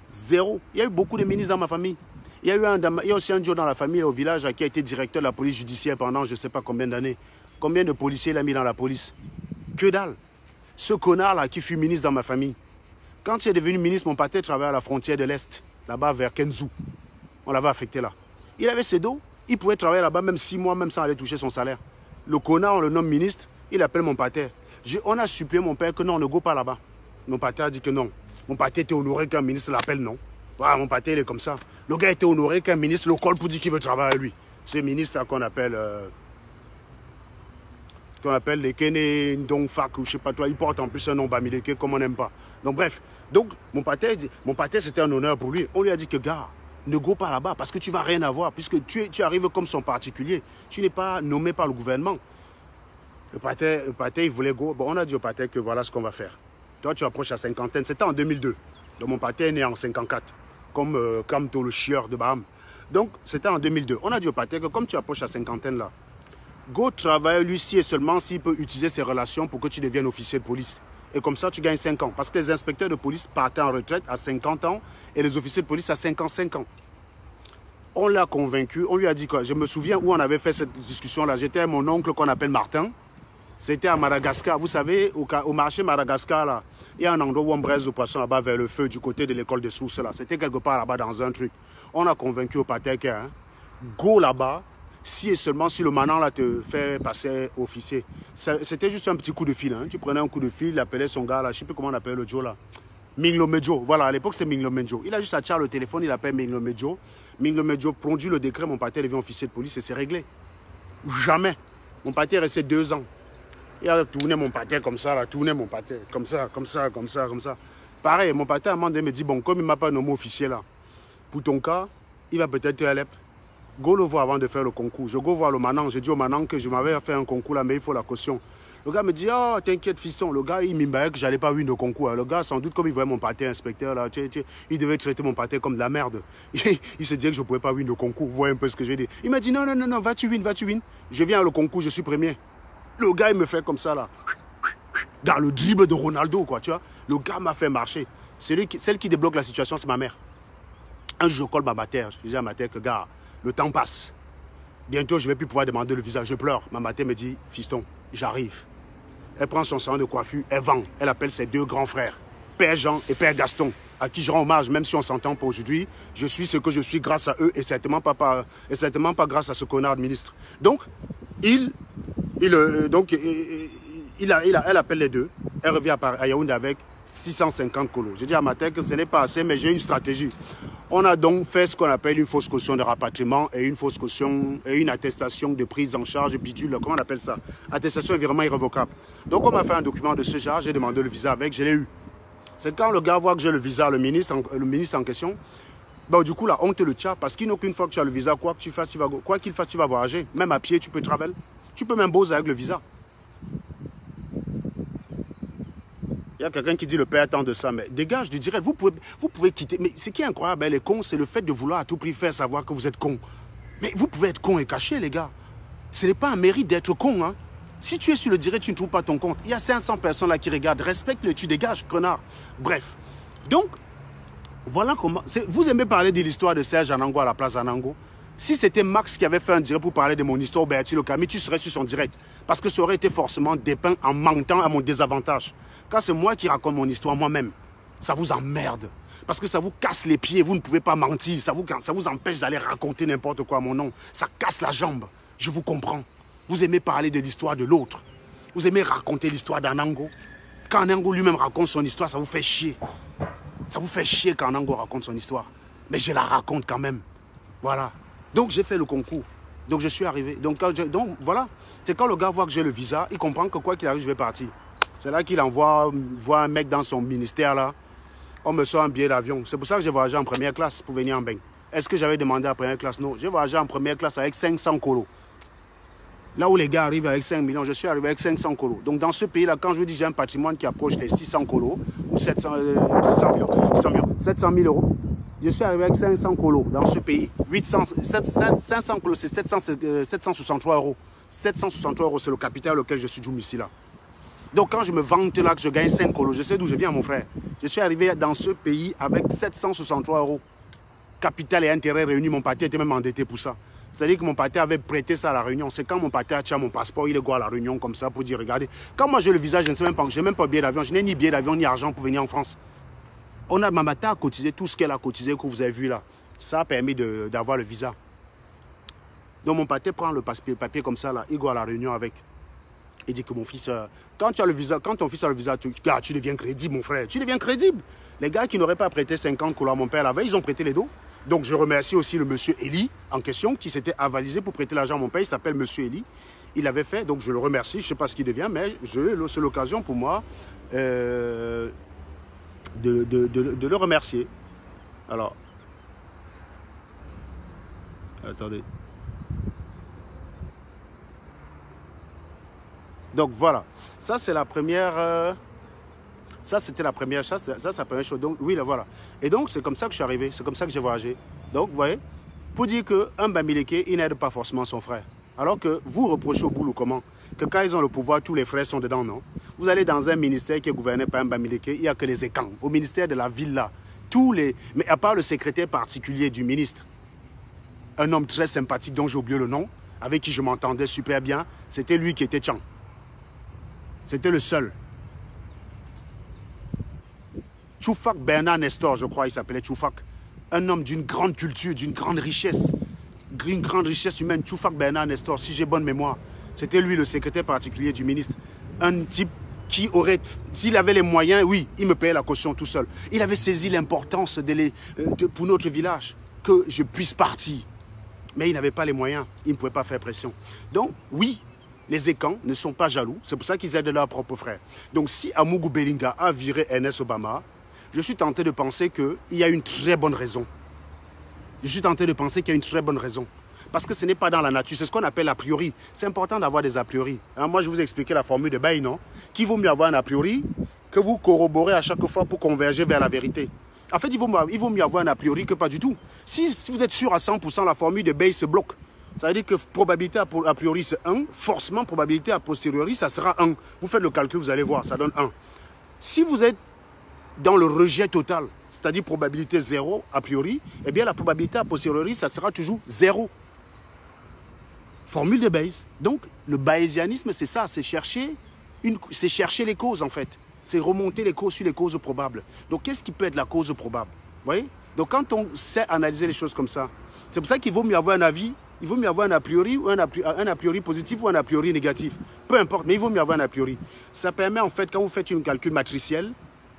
0. Il y a eu beaucoup de ministres dans ma famille. Il y a aussi un Joe dans la famille au village qui a été directeur de la police judiciaire pendant je ne sais pas combien d'années. Combien de policiers il a mis dans la police? Que dalle. Ce connard-là qui fut ministre dans ma famille. Quand il est devenu ministre, mon pâté travaillait à la frontière de l'Est, là-bas vers Kenzu. On l'avait affecté là. Il avait ses dos, il pouvait travailler là-bas même 6 mois, même sans aller toucher son salaire. Le connard, on le nomme ministre, il appelle mon pâté. On a supplié mon père que non, on ne go pas là-bas. Mon pâté a dit que non. Mon pâté était honoré qu'un ministre l'appelle, non. Voilà, mon pâté, il est comme ça. Le gars était honoré qu'un ministre le colle pour dire qu'il veut travailler avec lui. C'est le ministre qu'on appelle... les Kene Ndongfak ou je sais pas toi, il porte en plus un nom Bamileke comme on n'aime pas. Donc bref, donc mon pâté c'était un honneur pour lui. On lui a dit que gars, ne go pas là-bas parce que tu vas rien avoir puisque tu arrives comme son particulier. Tu n'es pas nommé par le gouvernement. Le pater, il voulait go. Bon, on a dit au pater que voilà ce qu'on va faire. Toi, tu approches la cinquantaine. C'était en 2002. Donc, mon pater est né en 54. Comme Kamto, le chieur de Baham. Donc, c'était en 2002. On a dit au pater que comme tu approches la cinquantaine là, go travailler lui si et seulement s'il peut utiliser ses relations pour que tu deviennes officier de police. Et comme ça, tu gagnes 5 ans. Parce que les inspecteurs de police partaient en retraite à 50 ans et les officiers de police à 55 ans. On l'a convaincu, on lui a dit quoi. Je me souviens où on avait fait cette discussion-là. J'étais avec mon oncle qu'on appelle Martin. C'était à Madagascar. Vous savez, au marché Madagascar, là, il y a un endroit où on braise le poisson là-bas vers le feu du côté de l'école de sources. C'était quelque part là-bas dans un truc. On a convaincu au pater que go là-bas, si et seulement si le manant là te fait passer officier. C'était juste un petit coup de fil. Hein. Tu prenais un coup de fil, il appelait son gars là, je ne sais plus comment on appelle le Joe là. Minglo Medjo. Voilà, à l'époque c'est Minglo Medjo. Il a juste à charger le téléphone, il appelle Minglo Medjo. Minglo Medjo produit le décret, mon pater devient officier de police et c'est réglé. Jamais. Mon pater est resté 2 ans. Il a tourné mon pater comme ça, là, tourné mon pater comme ça, comme ça, comme ça, comme ça. Pareil, mon pater à un moment donné me dit, bon, comme il ne m'a pas nommé officier là, pour ton cas, il va peut-être te aller. Go le voir avant de faire le concours. Je go voir le manant. J'ai dit au manant que je m'avais fait un concours là, mais il faut la caution. Le gars me dit, oh, t'inquiète, fiston. Le gars, il m'imbait que je n'allais pas win le concours. Le gars, sans doute, comme il voyait mon pater inspecteur, là, il devait traiter mon pater comme de la merde. Il se disait que je ne pouvais pas win le concours. Vous voyez un peu ce que je veux dire. Il m'a dit, non, non, non, non, vas-tu win, vas-tu win. Je viens à le concours, je suis premier. Le gars, il me fait comme ça, là. Dans le dribble de Ronaldo, quoi, tu vois. Le gars m'a fait marcher. Celle qui débloque la situation, c'est ma mère. Un jour, je colle ma mère. Je dis à ma mère que, gars, le temps passe. Bientôt, je ne vais plus pouvoir demander le visa. Je pleure. Ma mère me dit, fiston, j'arrive. Elle prend son salon de coiffure, elle vend. Elle appelle ses 2 grands frères, Père Jean et Père Gaston, à qui je rends hommage, même si on s'entend pas aujourd'hui. Je suis ce que je suis grâce à eux et certainement pas grâce à ce connard de ministre. Donc, elle appelle les 2. Elle revient à Yaoundé avec 650 colos. Je dis à ma tête que ce n'est pas assez, mais j'ai une stratégie. On a donc fait ce qu'on appelle une fausse caution de rapatriement et une fausse caution et une attestation de prise en charge bidule. Comment on appelle ça? Attestation évidemment irrévocable. Donc on m'a fait un document de ce genre, j'ai demandé le visa avec, je l'ai eu. C'est quand le gars voit que j'ai le visa, le ministre en question, bon, du coup là, on te le tient parce qu'il n'a qu'une fois que tu as le visa, quoi qu'il fasse, tu vas voyager. Même à pied, tu peux travailler. Tu peux même bosser avec le visa. Il y a quelqu'un qui dit le père attend de ça, mais dégage du direct, vous pouvez quitter. Mais ce qui est incroyable, les cons, c'est le fait de vouloir à tout prix faire savoir que vous êtes con. Mais vous pouvez être con et caché, les gars. Ce n'est pas un mérite d'être con, hein. Si tu es sur le direct, tu ne trouves pas ton compte. Il y a 500 personnes là qui regardent. Respecte-le, tu dégages, connard. Bref. Donc, voilà comment... Vous aimez parler de l'histoire de Serge Anango à la place Anango? Si c'était Max qui avait fait un direct pour parler de mon histoire, Bertie Locami, tu serais sur son direct. Parce que ça aurait été forcément dépeint en mentant à mon désavantage. Quand c'est moi qui raconte mon histoire moi-même, ça vous emmerde. Parce que ça vous casse les pieds, vous ne pouvez pas mentir. Ça vous empêche d'aller raconter n'importe quoi à mon nom. Ça casse la jambe. Je vous comprends. Vous aimez parler de l'histoire de l'autre. Vous aimez raconter l'histoire d'Anango. Quand Anango lui-même raconte son histoire, ça vous fait chier. Ça vous fait chier quand Anango raconte son histoire. Mais je la raconte quand même. Voilà. Donc j'ai fait le concours. Donc je suis arrivé. Donc voilà. C'est quand le gars voit que j'ai le visa, il comprend que quoi qu'il arrive, je vais partir. C'est là qu'il envoie un mec dans son ministère là. On me sort un billet d'avion. C'est pour ça que j'ai voyagé en première classe pour venir en bain. Est-ce que j'avais demandé à première classe? Non. J'ai voyagé en première classe avec 500 colos. Là où les gars arrivent avec 5 millions, je suis arrivé avec 500 colos. Donc dans ce pays-là, quand je vous dis j'ai un patrimoine qui approche les 600 colos, ou 700 000 euros, je suis arrivé avec 500 colos dans ce pays. 500 colos, c'est 763 euros. 763 euros, c'est le capital auquel je suis ici là. Donc quand je me vante là que je gagne 5 colos, je sais d'où je viens mon frère. Je suis arrivé dans ce pays avec 763 euros. Capital et intérêt réunis, mon pater était même endetté pour ça. C'est-à-dire que mon pater avait prêté ça à la Réunion. C'est quand mon pater a tient mon passeport, il est go à la Réunion comme ça pour dire, regardez, quand moi j'ai le visa, je ne sais même pas, je n'ai même pas billet d'avion, je n'ai ni billet d'avion ni argent pour venir en France. Ma maman a cotisé tout ce qu'elle a cotisé que vous avez vu là. Ça a permis d'avoir le visa. Donc mon pater prend le papier comme ça là, il go à la Réunion avec. Il dit que mon fils, quand ton fils a le visa, tu deviens crédible mon frère, tu deviens crédible. Les gars qui n'auraient pas prêté 50 couleurs à mon père la veille, ils ont prêté les dos. Donc je remercie aussi le monsieur Eli en question qui s'était avalisé pour prêter l'argent à mon père. Il s'appelle monsieur Eli. Il avait fait, donc je le remercie. Je ne sais pas ce qu'il devient, mais c'est l'occasion pour moi de le remercier. Alors, attendez. Donc voilà, ça c'est la première... ça c'était la première chose, ça c'est la première chose. Donc oui, là, voilà. Et donc c'est comme ça que je suis arrivé, c'est comme ça que j'ai voyagé. Donc vous voyez, pour dire qu'un Bamileke, il n'aide pas forcément son frère. Alors que vous reprochez au boulot comment? Que quand ils ont le pouvoir, tous les frères sont dedans, non? Vous allez dans un ministère qui est gouverné par un Bamileke, il n'y a que les écans. Au ministère de la ville là, tous les... Mais à part le secrétaire particulier du ministre, un homme très sympathique dont j'ai oublié le nom, avec qui je m'entendais super bien, c'était lui qui était Tchang. C'était le seul. Choufak Bernard Nestor, je crois, il s'appelait Choufak. Un homme d'une grande culture, d'une grande richesse. Une grande richesse humaine, Choufak Bernard Nestor, si j'ai bonne mémoire. C'était lui le secrétaire particulier du ministre. Un type qui aurait, s'il avait les moyens, oui, il me payait la caution tout seul. Il avait saisi l'importance pour notre village, que je puisse partir. Mais il n'avait pas les moyens, il ne pouvait pas faire pression. Donc, oui, les Ekans ne sont pas jaloux, c'est pour ça qu'ils aident leurs propres frères. Donc, si Amougou Belinga a viré Ernest Obama, je suis tenté de penser qu'il y a une très bonne raison. Je suis tenté de penser qu'il y a une très bonne raison. Parce que ce n'est pas dans la nature, c'est ce qu'on appelle a priori. C'est important d'avoir des a priori. Hein, moi, je vous ai expliqué la formule de Baye, non? Qu'il vaut mieux avoir un a priori que vous corroborez à chaque fois pour converger vers la vérité. En fait, il vaut mieux avoir un a priori que pas du tout. Si vous êtes sûr à 100%, la formule de Baye se bloque. Ça veut dire que probabilité a priori c'est 1, forcément probabilité a posteriori ça sera 1. Vous faites le calcul, vous allez voir, ça donne 1. Si vous êtes dans le rejet total, c'est-à-dire probabilité 0 a priori, eh bien la probabilité a posteriori, ça sera toujours 0. Formule de Bayes. Donc, le bayésianisme, c'est ça, c'est chercher les causes en fait. C'est remonter les causes sur les causes probables. Donc, qu'est-ce qui peut être la cause probable? Vous voyez? Donc, quand on sait analyser les choses comme ça, c'est pour ça qu'il vaut mieux avoir un avis, il vaut mieux avoir un a priori, ou un a priori positif ou un a priori négatif. Peu importe, mais il vaut mieux avoir un a priori. Ça permet en fait, quand vous faites une calcul matriciel,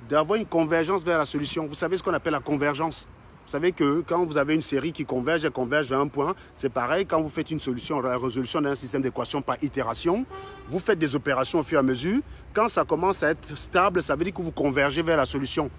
d'avoir une convergence vers la solution. Vous savez ce qu'on appelle la convergence. Vous savez que quand vous avez une série qui converge, elle converge vers un point. C'est pareil, quand vous faites une solution, la résolution d'un système d'équations par itération, vous faites des opérations au fur et à mesure. Quand ça commence à être stable, ça veut dire que vous convergez vers la solution.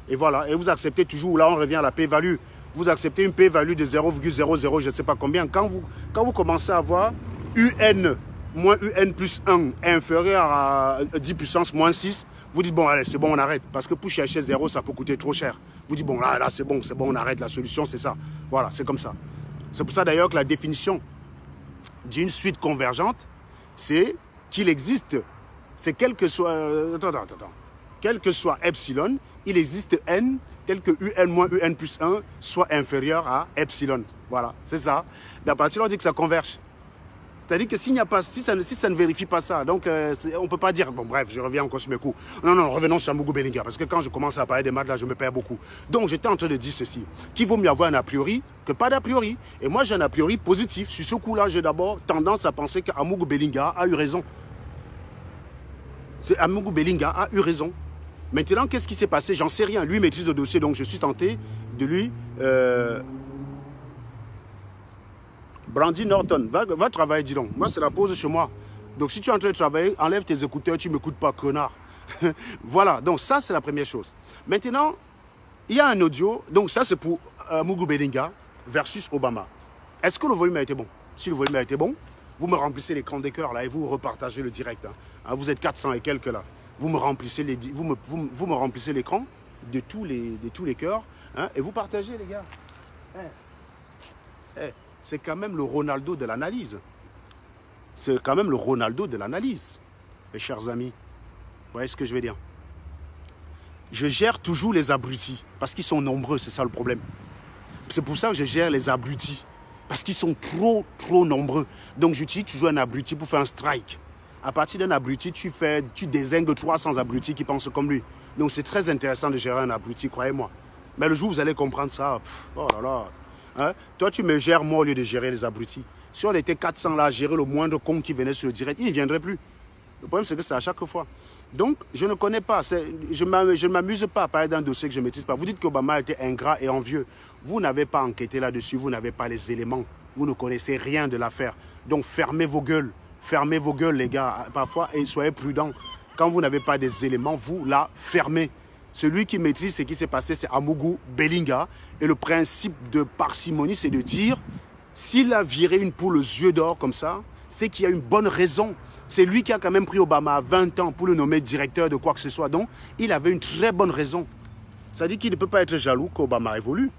Et voilà, et vous acceptez toujours, là on revient à la p-value. Vous acceptez une p-value de 0,00, je ne sais pas combien. Quand vous commencez à avoir UN moins UN plus 1 inférieur à 10 puissance moins 6, vous dites, bon, allez, c'est bon, on arrête. Parce que pour chercher 0, ça peut coûter trop cher. Vous dites, bon, là, c'est bon, on arrête. La solution, c'est ça. Voilà, c'est comme ça. C'est pour ça, d'ailleurs, que la définition d'une suite convergente, c'est qu'il existe, c'est quel que soit, quel que soit epsilon, il existe n tel que un moins un plus 1 soit inférieur à epsilon. Voilà, c'est ça. À partir de là, on dit que ça converge. C'est-à-dire que s'il n'y a pas, si ça ne vérifie pas ça, donc on ne peut pas dire, bon bref, je reviens encore sur mes coups. Non, revenons sur Amougou Belinga, parce que quand je commence à parler des maths, là, je me perds beaucoup. Donc j'étais en train de dire ceci, qu'il vaut mieux avoir un a priori que pas d'a priori. Et moi j'ai un a priori positif. Sur ce coup-là, j'ai d'abord tendance à penser qu'Amougou Belinga a eu raison. Amougou Belinga a eu raison. Maintenant, qu'est-ce qui s'est passé? J'en sais rien. Lui maîtrise le dossier, donc je suis tenté de lui... Brandy Norton, va travailler, dis donc. Moi, c'est la pause chez moi. Donc, si tu es en train de travailler, enlève tes écouteurs, tu ne m'écoutes pas, connard. Voilà, donc ça, c'est la première chose. Maintenant, il y a un audio. Donc, ça, c'est pour Amougou Belinga versus Obama. Est-ce que le volume a été bon? Si le volume a été bon, vous me remplissez l'écran des cœurs, là, et vous repartagez le direct. Hein. Vous êtes 400 et quelques, là. Vous me remplissez l'écran de tous les cœurs, hein, et vous partagez, les gars. C'est quand même le Ronaldo de l'analyse. C'est quand même le Ronaldo de l'analyse, mes chers amis. Vous voyez ce que je veux dire? Je gère toujours les abrutis, parce qu'ils sont nombreux, c'est ça le problème. C'est pour ça que je gère les abrutis, parce qu'ils sont trop nombreux. Donc j'utilise toujours un abruti pour faire un strike. À partir d'un abruti, tu dézingues 300 abrutis qui pensent comme lui. Donc c'est très intéressant de gérer un abruti, croyez-moi. Mais le jour où vous allez comprendre ça, oh là là. Hein? Toi, tu me gères moi au lieu de gérer les abrutis. Si on était 400 là à gérer le moindre con qui venait sur le direct, il ne viendrait plus. Le problème, c'est que c'est à chaque fois. Donc, je ne connais pas. Je ne m'amuse pas à parler d'un dossier que je ne maîtrise pas. Vous dites qu'Obama était ingrat et envieux. Vous n'avez pas enquêté là-dessus. Vous n'avez pas les éléments. Vous ne connaissez rien de l'affaire. Donc, fermez vos gueules. Fermez vos gueules, les gars. Parfois, et soyez prudents. Quand vous n'avez pas des éléments, vous la fermez. Celui qui maîtrise ce qui s'est passé, c'est Amougou Belinga. Et le principe de parcimonie, c'est de dire, s'il a viré une poule aux yeux d'or comme ça, c'est qu'il y a une bonne raison. C'est lui qui a quand même pris Obama à 20 ans pour le nommer directeur de quoi que ce soit. Donc, il avait une très bonne raison. Ça dit qu'il ne peut pas être jaloux qu'Obama évolue.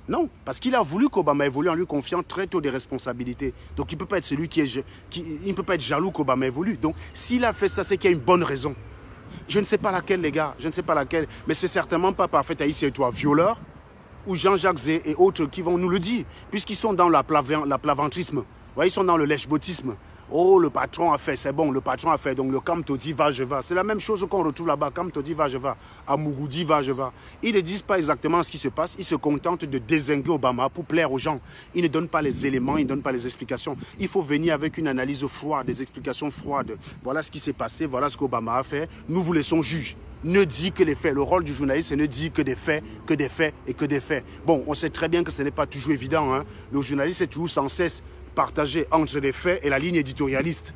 Non, parce qu'il a voulu qu'Obama évolue en lui confiant très tôt des responsabilités. Donc, il ne peut pas être celui il ne peut pas être jaloux qu'Obama évolue. Donc, s'il a fait ça, c'est qu'il y a une bonne raison. Je ne sais pas laquelle, les gars. Je ne sais pas laquelle. Mais c'est certainement pas parfait. Haïs et toi, violeur, ou Jean-Jacques Zé et autres qui vont nous le dire, puisqu'ils sont dans la plaventrisme. Ils sont dans le lèche-botisme. Oh, le patron a fait, c'est bon, le patron a fait. Donc le Kam te dit va, je vais. C'est la même chose qu'on retrouve là-bas. Kam te dit va, je vais. Amougou dit va, je vais. Ils ne disent pas exactement ce qui se passe. Ils se contentent de dézinguer Obama pour plaire aux gens. Ils ne donnent pas les éléments, ils ne donnent pas les explications. Il faut venir avec une analyse froide, des explications froides. Voilà ce qui s'est passé, voilà ce qu'Obama a fait. Nous vous laissons juger. Ne dit que les faits. Le rôle du journaliste, c'est ne dit que des faits, que des faits et que des faits. Bon, on sait très bien que ce n'est pas toujours évident. Hein. Le journaliste est toujours sans cesse partagé entre les faits et la ligne éditorialiste.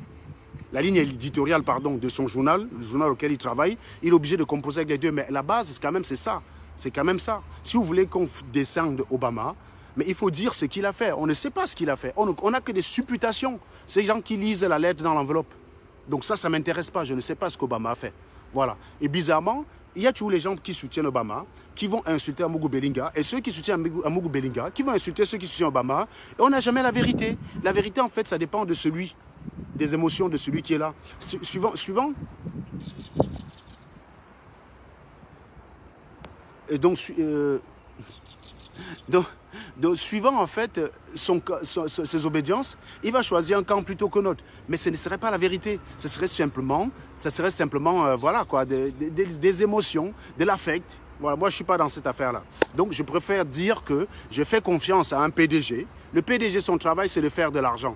La ligne éditoriale, pardon, de son journal, le journal auquel il travaille, il est obligé de composer avec les deux. Mais la base, quand même, c'est ça. C'est quand même ça. Si vous voulez qu'on descende Obama, mais il faut dire ce qu'il a fait. On ne sait pas ce qu'il a fait. On n'a que des supputations. Ces gens qui lisent la lettre dans l'enveloppe. Donc ça ne m'intéresse pas. Je ne sais pas ce qu'Obama a fait. Voilà. Et bizarrement, il y a toujours les gens qui soutiennent Obama, qui vont insulter Amougou Bellinga, et ceux qui soutiennent Amougou Bellinga, qui vont insulter ceux qui soutiennent Obama, et on n'a jamais la vérité. La vérité, en fait, ça dépend de celui, des émotions de celui qui est là. Suivant. Et donc suivant, en fait, ses obédiences, il va choisir un camp plutôt que l'autre. Mais ce ne serait pas la vérité. Ce serait simplement voilà, quoi, des émotions, de l'affect. Voilà, moi, je ne suis pas dans cette affaire-là. Donc, je préfère dire que je fais confiance à un PDG. Le PDG, son travail, c'est de faire de l'argent.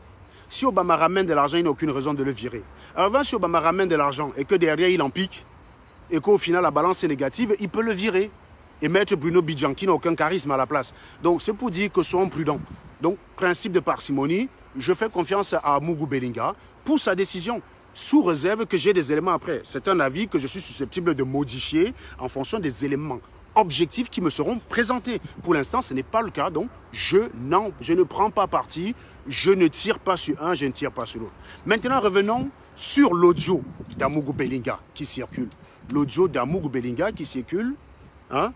Si Obama ramène de l'argent, il n'a aucune raison de le virer. Alors, si Obama ramène de l'argent et que derrière, il en pique, et qu'au final, la balance est négative, il peut le virer. Et mettre Bruno Bidjan qui n'a aucun charisme à la place. Donc, c'est pour dire que soyons prudents. Donc, principe de parcimonie, je fais confiance à Amougou Bellinga pour sa décision, sous réserve que j'ai des éléments après. C'est un avis que je suis susceptible de modifier en fonction des éléments objectifs qui me seront présentés. Pour l'instant, ce n'est pas le cas, donc je ne prends pas parti, je ne tire pas sur un, je ne tire pas sur l'autre. Maintenant, revenons sur l'audio d'Amougou Bellinga qui circule. L'audio d'Amougou Bellinga qui circule, hein?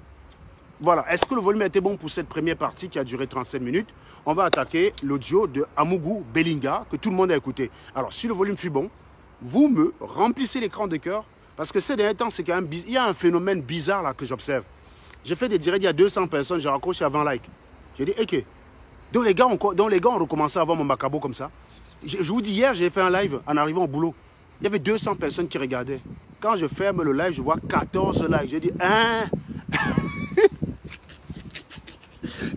Voilà, est-ce que le volume était bon pour cette première partie qui a duré 37 minutes? On va attaquer l'audio de Amougou Bellinga que tout le monde a écouté. Alors, si le volume fut bon, vous me remplissez l'écran de cœur parce que ces derniers temps, c'est quand même il y a un phénomène bizarre là que j'observe. J'ai fait des directs, il y a 200 personnes, j'ai raccroché à 20 likes. J'ai dit, ok. Donc les gars ont recommencé à avoir mon macabo comme ça. Je vous dis, hier, j'ai fait un live en arrivant au boulot. Il y avait 200 personnes qui regardaient. Quand je ferme le live, je vois 14 likes. J'ai dit, hein?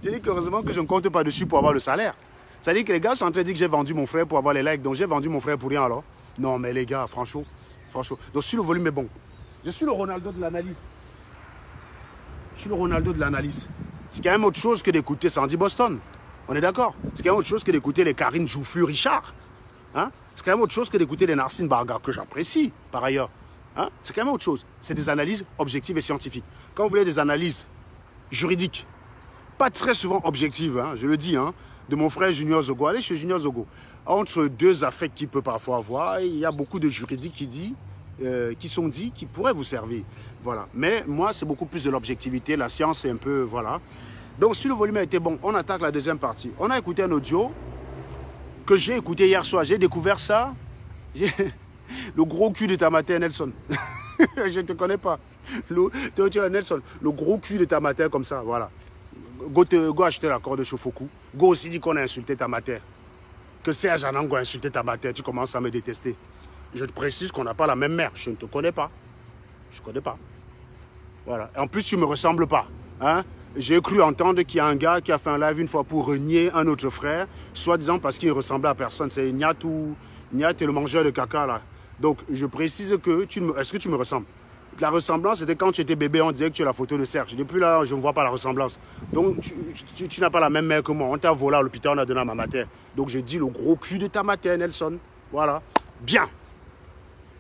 J'ai dit qu'heureusement que je ne compte pas dessus pour avoir le salaire. Ça veut dire que les gars sont en train de dire que j'ai vendu mon frère pour avoir les likes. Donc j'ai vendu mon frère pour rien alors. Non mais les gars, franchement. Donc si le volume est bon. Je suis le Ronaldo de l'analyse. Je suis le Ronaldo de l'analyse. C'est quand même autre chose que d'écouter Sandy Boston. On est d'accord? C'est quand même autre chose que d'écouter les Karine Jouffue Richard. Hein? C'est quand même autre chose que d'écouter les Narcine Barga que j'apprécie par ailleurs. Hein? C'est quand même autre chose. C'est des analyses objectives et scientifiques. Quand vous voulez des analyses juridiques, pas très souvent objectives, hein, je le dis, hein, de mon frère Junior Zogo. Allez chez Junior Zogo. Entre deux affects qu'il peut parfois avoir, il y a beaucoup de juridiques qui sont dits, qui pourraient vous servir. Voilà. Mais moi, c'est beaucoup plus de l'objectivité. La science, c'est un peu, voilà. Donc, si le volume a été bon, on attaque la deuxième partie. On a écouté un audio que j'ai écouté hier soir. J'ai découvert ça. Le gros cul de ta mater, Nelson. Je ne te connais pas. Nelson, le gros cul de ta mater comme ça, voilà. Go acheter l'accord de Shofoku. Go aussi dit qu'on a insulté ta mater. Que Serge Anango a insulté ta mater. Tu commences à me détester. Je te précise qu'on n'a pas la même mère. Je ne te connais pas. Je ne connais pas. Voilà. Et en plus, tu ne me ressembles pas. Hein? J'ai cru entendre qu'il y a un gars qui a fait un live une fois pour renier un autre frère, soi-disant parce qu'il ne ressemblait à personne. C'est Niat est le mangeur de caca là. Donc, je précise que est-ce que tu me ressembles? La ressemblance, c'était quand tu étais bébé, on disait que tu es la photo de Serge. Depuis là, je ne vois pas la ressemblance. Donc, tu n'as pas la même mère que moi. On t'a volé à l'hôpital, on a donné à ma mater. Donc, j'ai dit le gros cul de ta mater, Nelson. Voilà. Bien.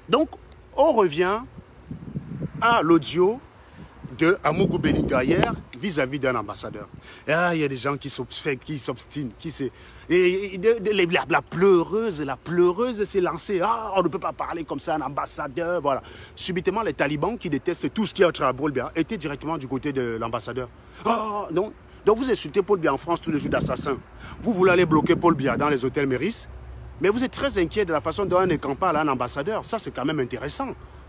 Donc, on revient à l'audio de Amougou Bellinga hier. vis-à-vis d'un ambassadeur. Ah, il y a des gens qui s'obstinent, la pleureuse s'est lancée. Ah, on ne peut pas parler comme ça, un ambassadeur, voilà. Subitement, les talibans qui détestent tout ce qui est à Paul Biya étaient directement du côté de l'ambassadeur. Ah, non. Donc vous insultez Paul Biya en France tous les jours d'assassin. Vous voulez aller bloquer Paul Biya dans les hôtels Méris, mais vous êtes très inquiet de la façon dont on écampe à un ambassadeur. Ça, c'est quand même intéressant.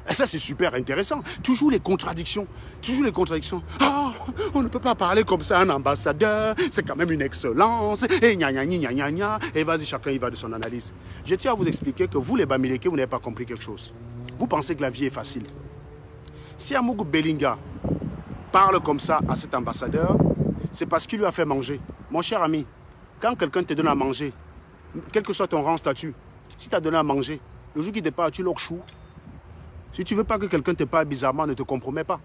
Et ça, c'est super intéressant. Toujours les contradictions. Toujours les contradictions. Ah, on ne peut pas parler comme ça à un ambassadeur. C'est quand même une excellence. Et gna gna gna gna gna. Et vas-y, chacun y va de son analyse. Je tiens à vous expliquer que vous, les Bamileke, vous n'avez pas compris quelque chose. Vous pensez que la vie est facile. Si Amougou Belinga parle comme ça à cet ambassadeur, c'est parce qu'il lui a fait manger. Mon cher ami, quand quelqu'un te donne à manger, quel que soit ton rang statut, si tu as donné à manger, le jour qu'il te parle, tu l'okchou. Si tu ne veux pas que quelqu'un te parle bizarrement, ne te compromets pas.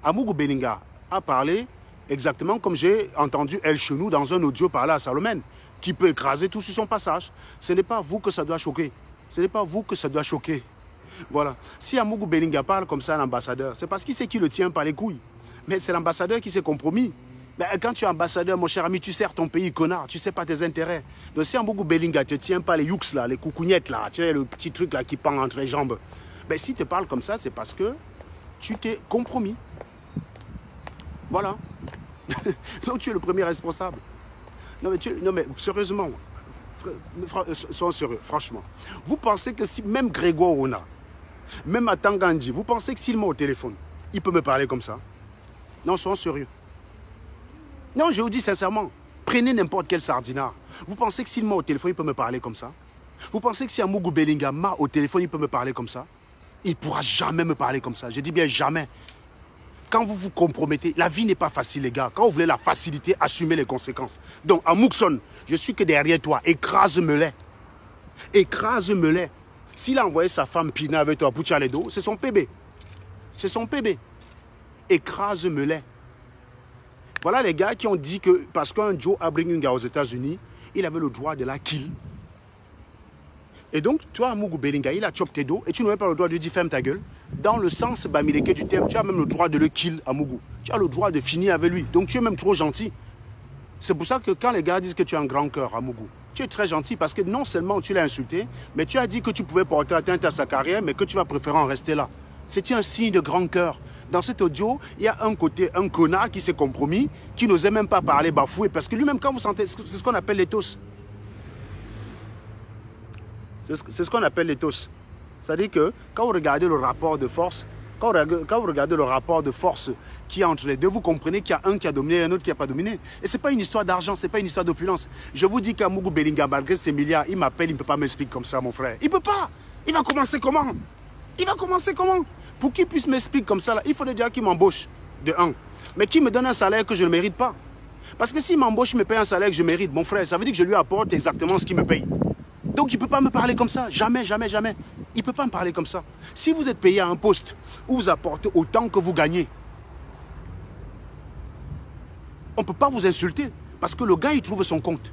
Amougou Belinga a parlé exactement comme j'ai entendu El Chenou dans un audio parler à Salomène, qui peut écraser tout sur son passage. Ce n'est pas vous que ça doit choquer. Ce n'est pas vous que ça doit choquer. Voilà. Si Amougou Belinga parle comme ça à un ambassadeur, c'est parce qu'il sait qu'il le tient par les couilles. Mais c'est l'ambassadeur qui s'est compromis. Mais quand tu es ambassadeur, mon cher ami, tu sers ton pays, connard. Tu ne sais pas tes intérêts. Donc si Amougou Belinga ne te tient pas les youks, là, les coucougnettes, là, tu sais, le petit truc là qui pend entre les jambes. Ben, s'il te parle comme ça, c'est parce que tu t'es compromis. Voilà. Donc tu es le premier responsable. Non mais sérieusement, soyons sérieux, franchement. Vous pensez que si même Grégoire Ona, même à Tangandji, vous pensez que s'il m'a au téléphone, il peut me parler comme ça? Non, soyons sérieux. Non, je vous dis sincèrement, prenez n'importe quel sardinard. Vous pensez que s'il m'a au téléphone, il peut me parler comme ça? Vous pensez que si Amougou Belinga m'a au téléphone, il peut me parler comme ça? Il ne pourra jamais me parler comme ça. Je dis bien jamais. Quand vous vous compromettez, la vie n'est pas facile, les gars. Quand vous voulez la facilité, assumez les conséquences. Donc, Amoukson, je suis que derrière toi. Écrase-me-les. Écrase-me-les. S'il a envoyé sa femme Pina avec toi pour les dos, c'est son PB. C'est son PB. Écrase-me-les. Voilà les gars qui ont dit que parce qu'un Joe Abringunga aux États-Unis, il avait le droit de la kill. Et donc, toi, Amougou Belinga, il a chopé tes dos et tu n'avais pas le droit de lui dire ferme ta gueule. Dans le sens bamileke du terme, tu as même le droit de le kill, Amougou. Tu as le droit de finir avec lui. Donc, tu es même trop gentil. C'est pour ça que quand les gars disent que tu as un grand cœur, Amougou, tu es très gentil parce que non seulement tu l'as insulté, mais tu as dit que tu pouvais porter atteinte à sa carrière, mais que tu vas préférer en rester là. C'était un signe de grand cœur. Dans cet audio, il y a un côté, un connard qui s'est compromis, qui n'osait même pas parler bafoué, parce que lui-même, quand vous sentez, c'est ce qu'on appelle l'éthos. C'est ce qu'on appelle l'éthos. C'est-à-dire que quand vous regardez le rapport de force, quand vous regardez le rapport de force qui est entre les deux, vous comprenez qu'il y a un qui a dominé et un autre qui n'a pas dominé. Et ce n'est pas une histoire d'argent, ce n'est pas une histoire d'opulence. Je vous dis qu'Amougou Belinga, malgré ses milliards, il m'appelle, il ne peut pas m'expliquer comme ça, mon frère. Il ne peut pas. Il va commencer comment? Il va commencer comment? Pour qu'il puisse m'expliquer comme ça, là, il faudrait déjà qu'il m'embauche, de un. Mais qu'il me donne un salaire que je ne mérite pas. Parce que s'il m'embauche, il me paye un salaire que je mérite, mon frère, ça veut dire que je lui apporte exactement ce qu'il me paye. Donc il ne peut pas me parler comme ça, jamais, jamais, jamais. Il ne peut pas me parler comme ça. Si vous êtes payé à un poste où vous apportez autant que vous gagnez, on ne peut pas vous insulter parce que le gars, il trouve son compte.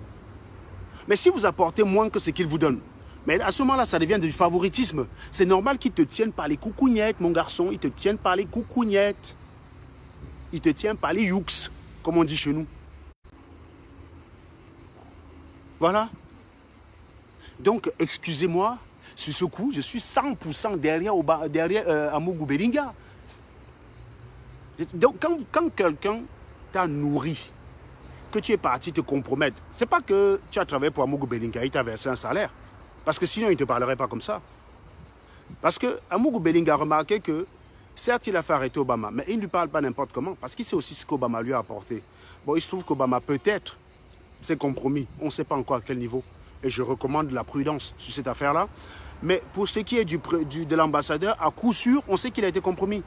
Mais si vous apportez moins que ce qu'il vous donne, mais à ce moment-là, ça devient du favoritisme. C'est normal qu'ils te tiennent par les coucougnettes, mon garçon. Ils te tiennent par les coucougnettes. Ils te tiennent par les youks, comme on dit chez nous. Voilà. Donc, excusez-moi, sur ce coup, je suis 100% derrière Amougou Belinga. Donc, quand quelqu'un t'a nourri, que tu es parti te compromettre, c'est pas que tu as travaillé pour Amougou Belinga, il t'a versé un salaire. Parce que sinon, il ne te parlerait pas comme ça. Parce que Amougou Belinga a remarqué que, certes, il a fait arrêter Obama, mais il ne lui parle pas n'importe comment, parce qu'il sait aussi ce qu'Obama lui a apporté. Bon, il se trouve qu'Obama, peut-être, s'est compromis. On ne sait pas encore à quel niveau. Et je recommande la prudence sur cette affaire-là. Mais pour ce qui est de l'ambassadeur, à coup sûr, on sait qu'il a été compromis.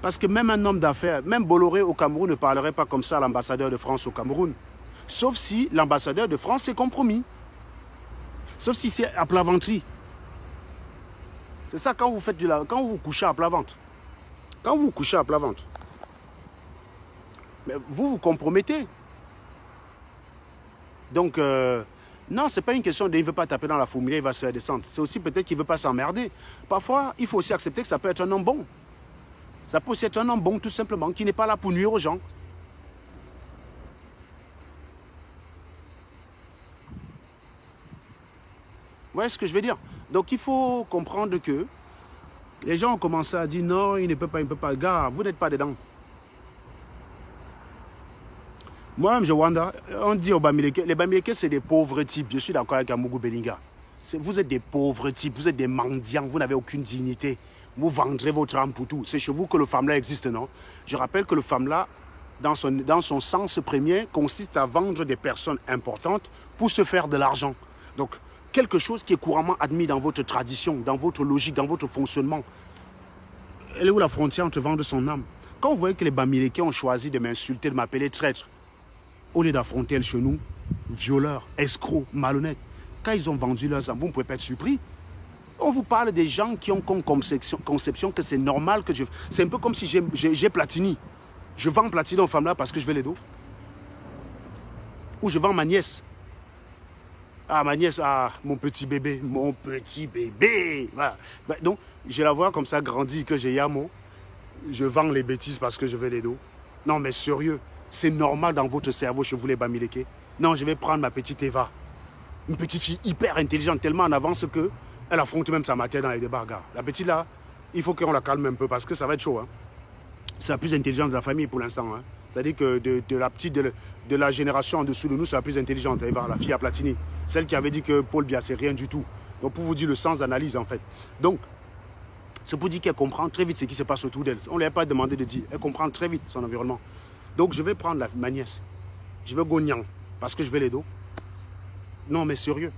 Parce que même un homme d'affaires, même Bolloré au Cameroun ne parlerait pas comme ça à l'ambassadeur de France au Cameroun. Sauf si l'ambassadeur de France s'est compromis. Sauf si c'est à plat ventre. C'est ça quand vous faites quand vous couchez à plat ventre. Quand vous couchez à plat ventre. Mais vous vous compromettez. Donc, non, ce n'est pas une question de il ne veut pas taper dans la fourmilière, il va se faire descendre. C'est aussi peut-être qu'il ne veut pas s'emmerder. Parfois, il faut aussi accepter que ça peut être un homme bon. Ça peut aussi être un homme bon, tout simplement, qui n'est pas là pour nuire aux gens. voyez ce que je veux dire? Donc il faut comprendre que les gens ont commencé à dire non, il ne peut pas, il ne peut pas. Gars, vous n'êtes pas dedans. Moi-même, je wanda, on dit aux Bamileke, les Bamileke, c'est des pauvres types. Je suis d'accord avec Amougou Belinga. Vous êtes des pauvres types, vous êtes des mendiants, vous n'avez aucune dignité. Vous vendrez votre âme pour tout. C'est chez vous que le FAMLA existe, non? Je rappelle que le FAMLA, dans son sens premier, consiste à vendre des personnes importantes pour se faire de l'argent. Donc, quelque chose qui est couramment admis dans votre tradition, dans votre logique, dans votre fonctionnement. Elle est où la frontière entre vendre son âme? Quand vous voyez que les Bamileke ont choisi de m'insulter, de m'appeler traître, au lieu d'affronter le chenou, violeurs, escrocs, malhonnêtes, quand ils ont vendu leurs âmes, vous ne pouvez pas être surpris. On vous parle des gens qui ont comme conception que c'est normal que je... C'est un peu comme si j'ai Platini. Je vends Platini aux femmes là parce que je veux les dos. Ou je vends ma nièce. Ah, ma nièce, ah, mon petit bébé, mon petit bébé. Voilà. Donc, je la vois comme ça grandir, que j'ai Yamo. Je vends les bêtises parce que je veux les dos. Non, mais sérieux, c'est normal dans votre cerveau chez vous les Bamileke. Non, je vais prendre ma petite Eva. Une petite fille hyper intelligente, tellement en avance qu'elle affronte même sa matière dans les débats. Gars. La petite là, il faut qu'on la calme un peu parce que ça va être chaud. Hein. C'est la plus intelligente de la famille pour l'instant. Hein. C'est-à-dire que de la petite, de la génération en dessous de nous, c'est la plus intelligente. Eva, la fille à Platini. Celle qui avait dit que Paul Biya, c'est rien du tout. Donc pour vous dire le sens d'analyse en fait. Donc, c'est pour dire qu'elle comprend très vite ce qui se passe autour d'elle. On ne lui a pas demandé de dire. Elle comprend très vite son environnement. Donc je vais prendre ma nièce. Je vais Gognan parce que je vais les dos. Non mais sérieux.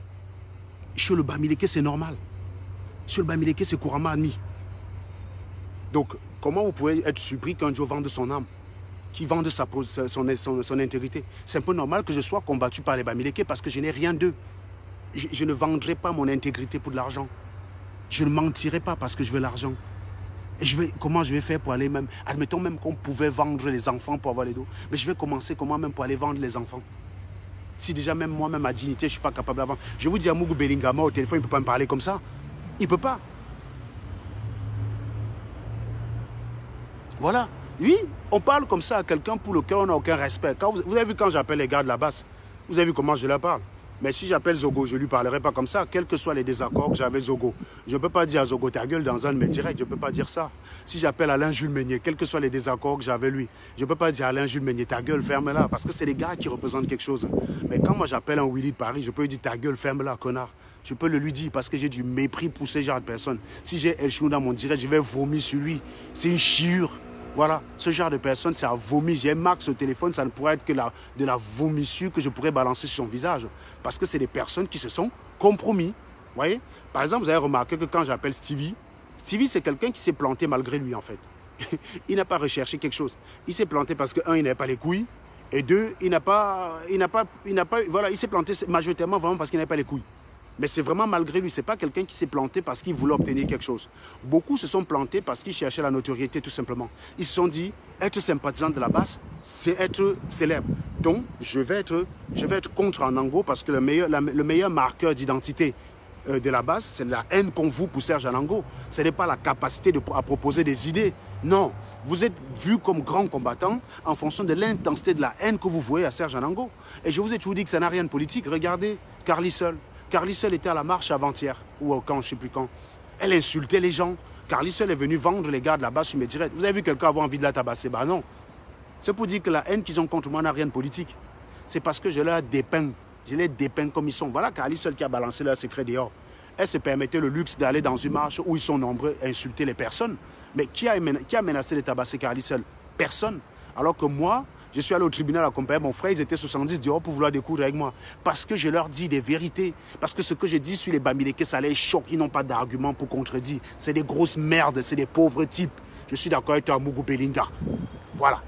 Chez le Bamileke, c'est normal. Chez le Bamileke, c'est couramment admis. Donc, comment vous pouvez être surpris qu'un Joe vende son âme, qui vende son intégrité? C'est un peu normal que je sois combattu par les Bamileke parce que je n'ai rien d'eux. Je ne vendrai pas mon intégrité pour de l'argent. Je ne mentirai pas parce que je veux l'argent. Comment je vais faire pour aller même... Admettons même qu'on pouvait vendre les enfants pour avoir les dos. Mais je vais commencer comment même pour aller vendre les enfants. Si déjà même moi-même, ma dignité, je ne suis pas capable d'avant. Je vous dis à Mougou Belingama au téléphone, il ne peut pas me parler comme ça. Il ne peut pas. Voilà. Oui, on parle comme ça à quelqu'un pour lequel on n'a aucun respect. Vous avez vu quand j'appelle les gars de la basse, vous avez vu comment je leur parle. Mais si j'appelle Zogo, je ne lui parlerai pas comme ça, quels que soient les désaccords que j'avais Zogo. Je ne peux pas dire à Zogo ta gueule dans un de mes directs, je ne peux pas dire ça. Si j'appelle Alain Jules Meunier, quels que soient les désaccords que j'avais lui, je ne peux pas dire à Alain Jules Meunier ta gueule, ferme-la, parce que c'est les gars qui représentent quelque chose. Mais quand moi j'appelle un Willy de Paris, je peux lui dire ta gueule, ferme-la, connard. Je peux le lui dire parce que j'ai du mépris pour ces genre de personnes. Si j'ai El Chou dans mon direct, je vais vomir sur lui. C'est une chiure. Voilà, ce genre de personne, c'est à vomir. J'ai Max au téléphone, ça ne pourrait être que de la vomissure que je pourrais balancer sur son visage. Parce que c'est des personnes qui se sont compromis. Vous voyez? Par exemple, vous avez remarqué que quand j'appelle Stevie, Stevie, c'est quelqu'un qui s'est planté malgré lui, en fait. Il n'a pas recherché quelque chose. Il s'est planté parce que, un, il n'avait pas les couilles. Et deux, voilà, il s'est planté majoritairement vraiment parce qu'il n'avait pas les couilles. Mais c'est vraiment malgré lui, ce n'est pas quelqu'un qui s'est planté parce qu'il voulait obtenir quelque chose. Beaucoup se sont plantés parce qu'ils cherchaient la notoriété tout simplement. Ils se sont dit, être sympathisant de la basse, c'est être célèbre. Donc, je vais être contre Anango parce que le meilleur marqueur d'identité de la basse, c'est la haine qu'on voue pour Serge Anango. Ce n'est pas la capacité à proposer des idées. Non, vous êtes vu comme grand combattant en fonction de l'intensité de la haine que vous vouez à Serge Anango. Et je vous ai toujours dit que ça n'a rien de politique. Regardez, Carly Seul. Carly Seul était à la marche avant-hier, ou quand, je ne sais plus quand. Elle insultait les gens. Carly Seul est venue vendre les gars de la base sur mes directs. Vous avez vu quelqu'un avoir envie de la tabasser? Ben non. C'est pour dire que la haine qu'ils ont contre moi n'a rien de politique. C'est parce que je leur dépeins. Je les dépeins comme ils sont. Voilà Carly Seul qui a balancé leur secret dehors. Elle se permettait le luxe d'aller dans une marche où ils sont nombreux à insulter les personnes. Mais qui a menacé de tabasser Carly Seul? Personne. Alors que moi, je suis allé au tribunal accompagner mon frère, ils étaient 70 dehors pour vouloir découdre avec moi. Parce que je leur dis des vérités. Parce que ce que je dis sur les Bamileke, ça les choque. Ils n'ont pas d'argument pour contredire. C'est des grosses merdes, c'est des pauvres types. Je suis d'accord avec toi, Mougou Belinga. Voilà.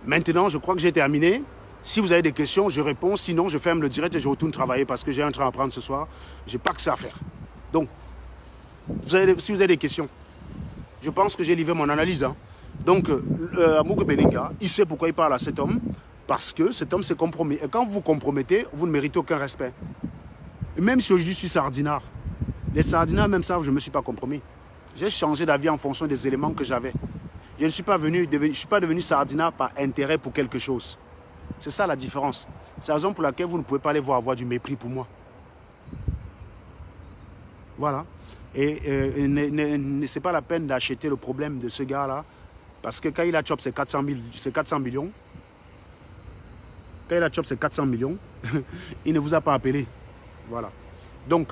Maintenant, je crois que j'ai terminé. Si vous avez des questions, je réponds. Sinon, je ferme le direct et je retourne travailler parce que j'ai un train à prendre ce soir. Je n'ai pas que ça à faire. Donc, si vous avez des questions, je pense que j'ai livré mon analyse. Hein. Donc, Mougou Belinga, il sait pourquoi il parle à cet homme. Parce que cet homme s'est compromis. Et quand vous vous compromettez, vous ne méritez aucun respect. Et même si aujourd'hui je suis sardinard, les sardinards même savent que je ne me suis pas compromis. J'ai changé d'avis en fonction des éléments que j'avais. Je ne suis pas devenu sardinard par intérêt pour quelque chose. C'est ça la différence. C'est la raison pour laquelle vous ne pouvez pas aller avoir du mépris pour moi. Voilà. Et c'est pas la peine d'acheter le problème de ce gars-là. Parce que quand il a chop, c'est 400 millions. Quand il a chop, c'est 400 millions. Il ne vous a pas appelé. Voilà. Donc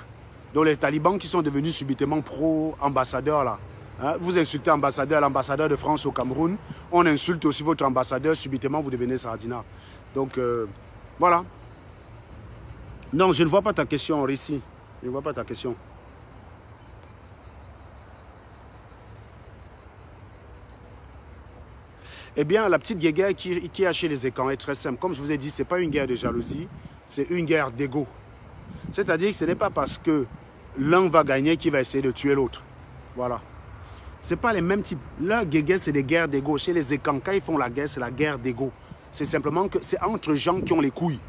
les talibans qui sont devenus subitement pro-ambassadeurs, là, hein, vous insultez l'ambassadeur de France au Cameroun, on insulte aussi votre ambassadeur, subitement vous devenez sardinard. Donc, voilà. Non, je ne vois pas ta question, Rissi. Je ne vois pas ta question. Eh bien, la petite guéguerre qui a chez les écans est très simple. Comme je vous ai dit, ce n'est pas une guerre de jalousie, c'est une guerre d'ego. C'est-à-dire que ce n'est pas parce que l'un va gagner qu'il va essayer de tuer l'autre. Voilà. Ce n'est pas les mêmes types. Leur guéguerre, c'est des guerres d'ego. Chez les écans, quand ils font la guerre, c'est la guerre d'ego. C'est simplement que c'est entre gens qui ont les couilles.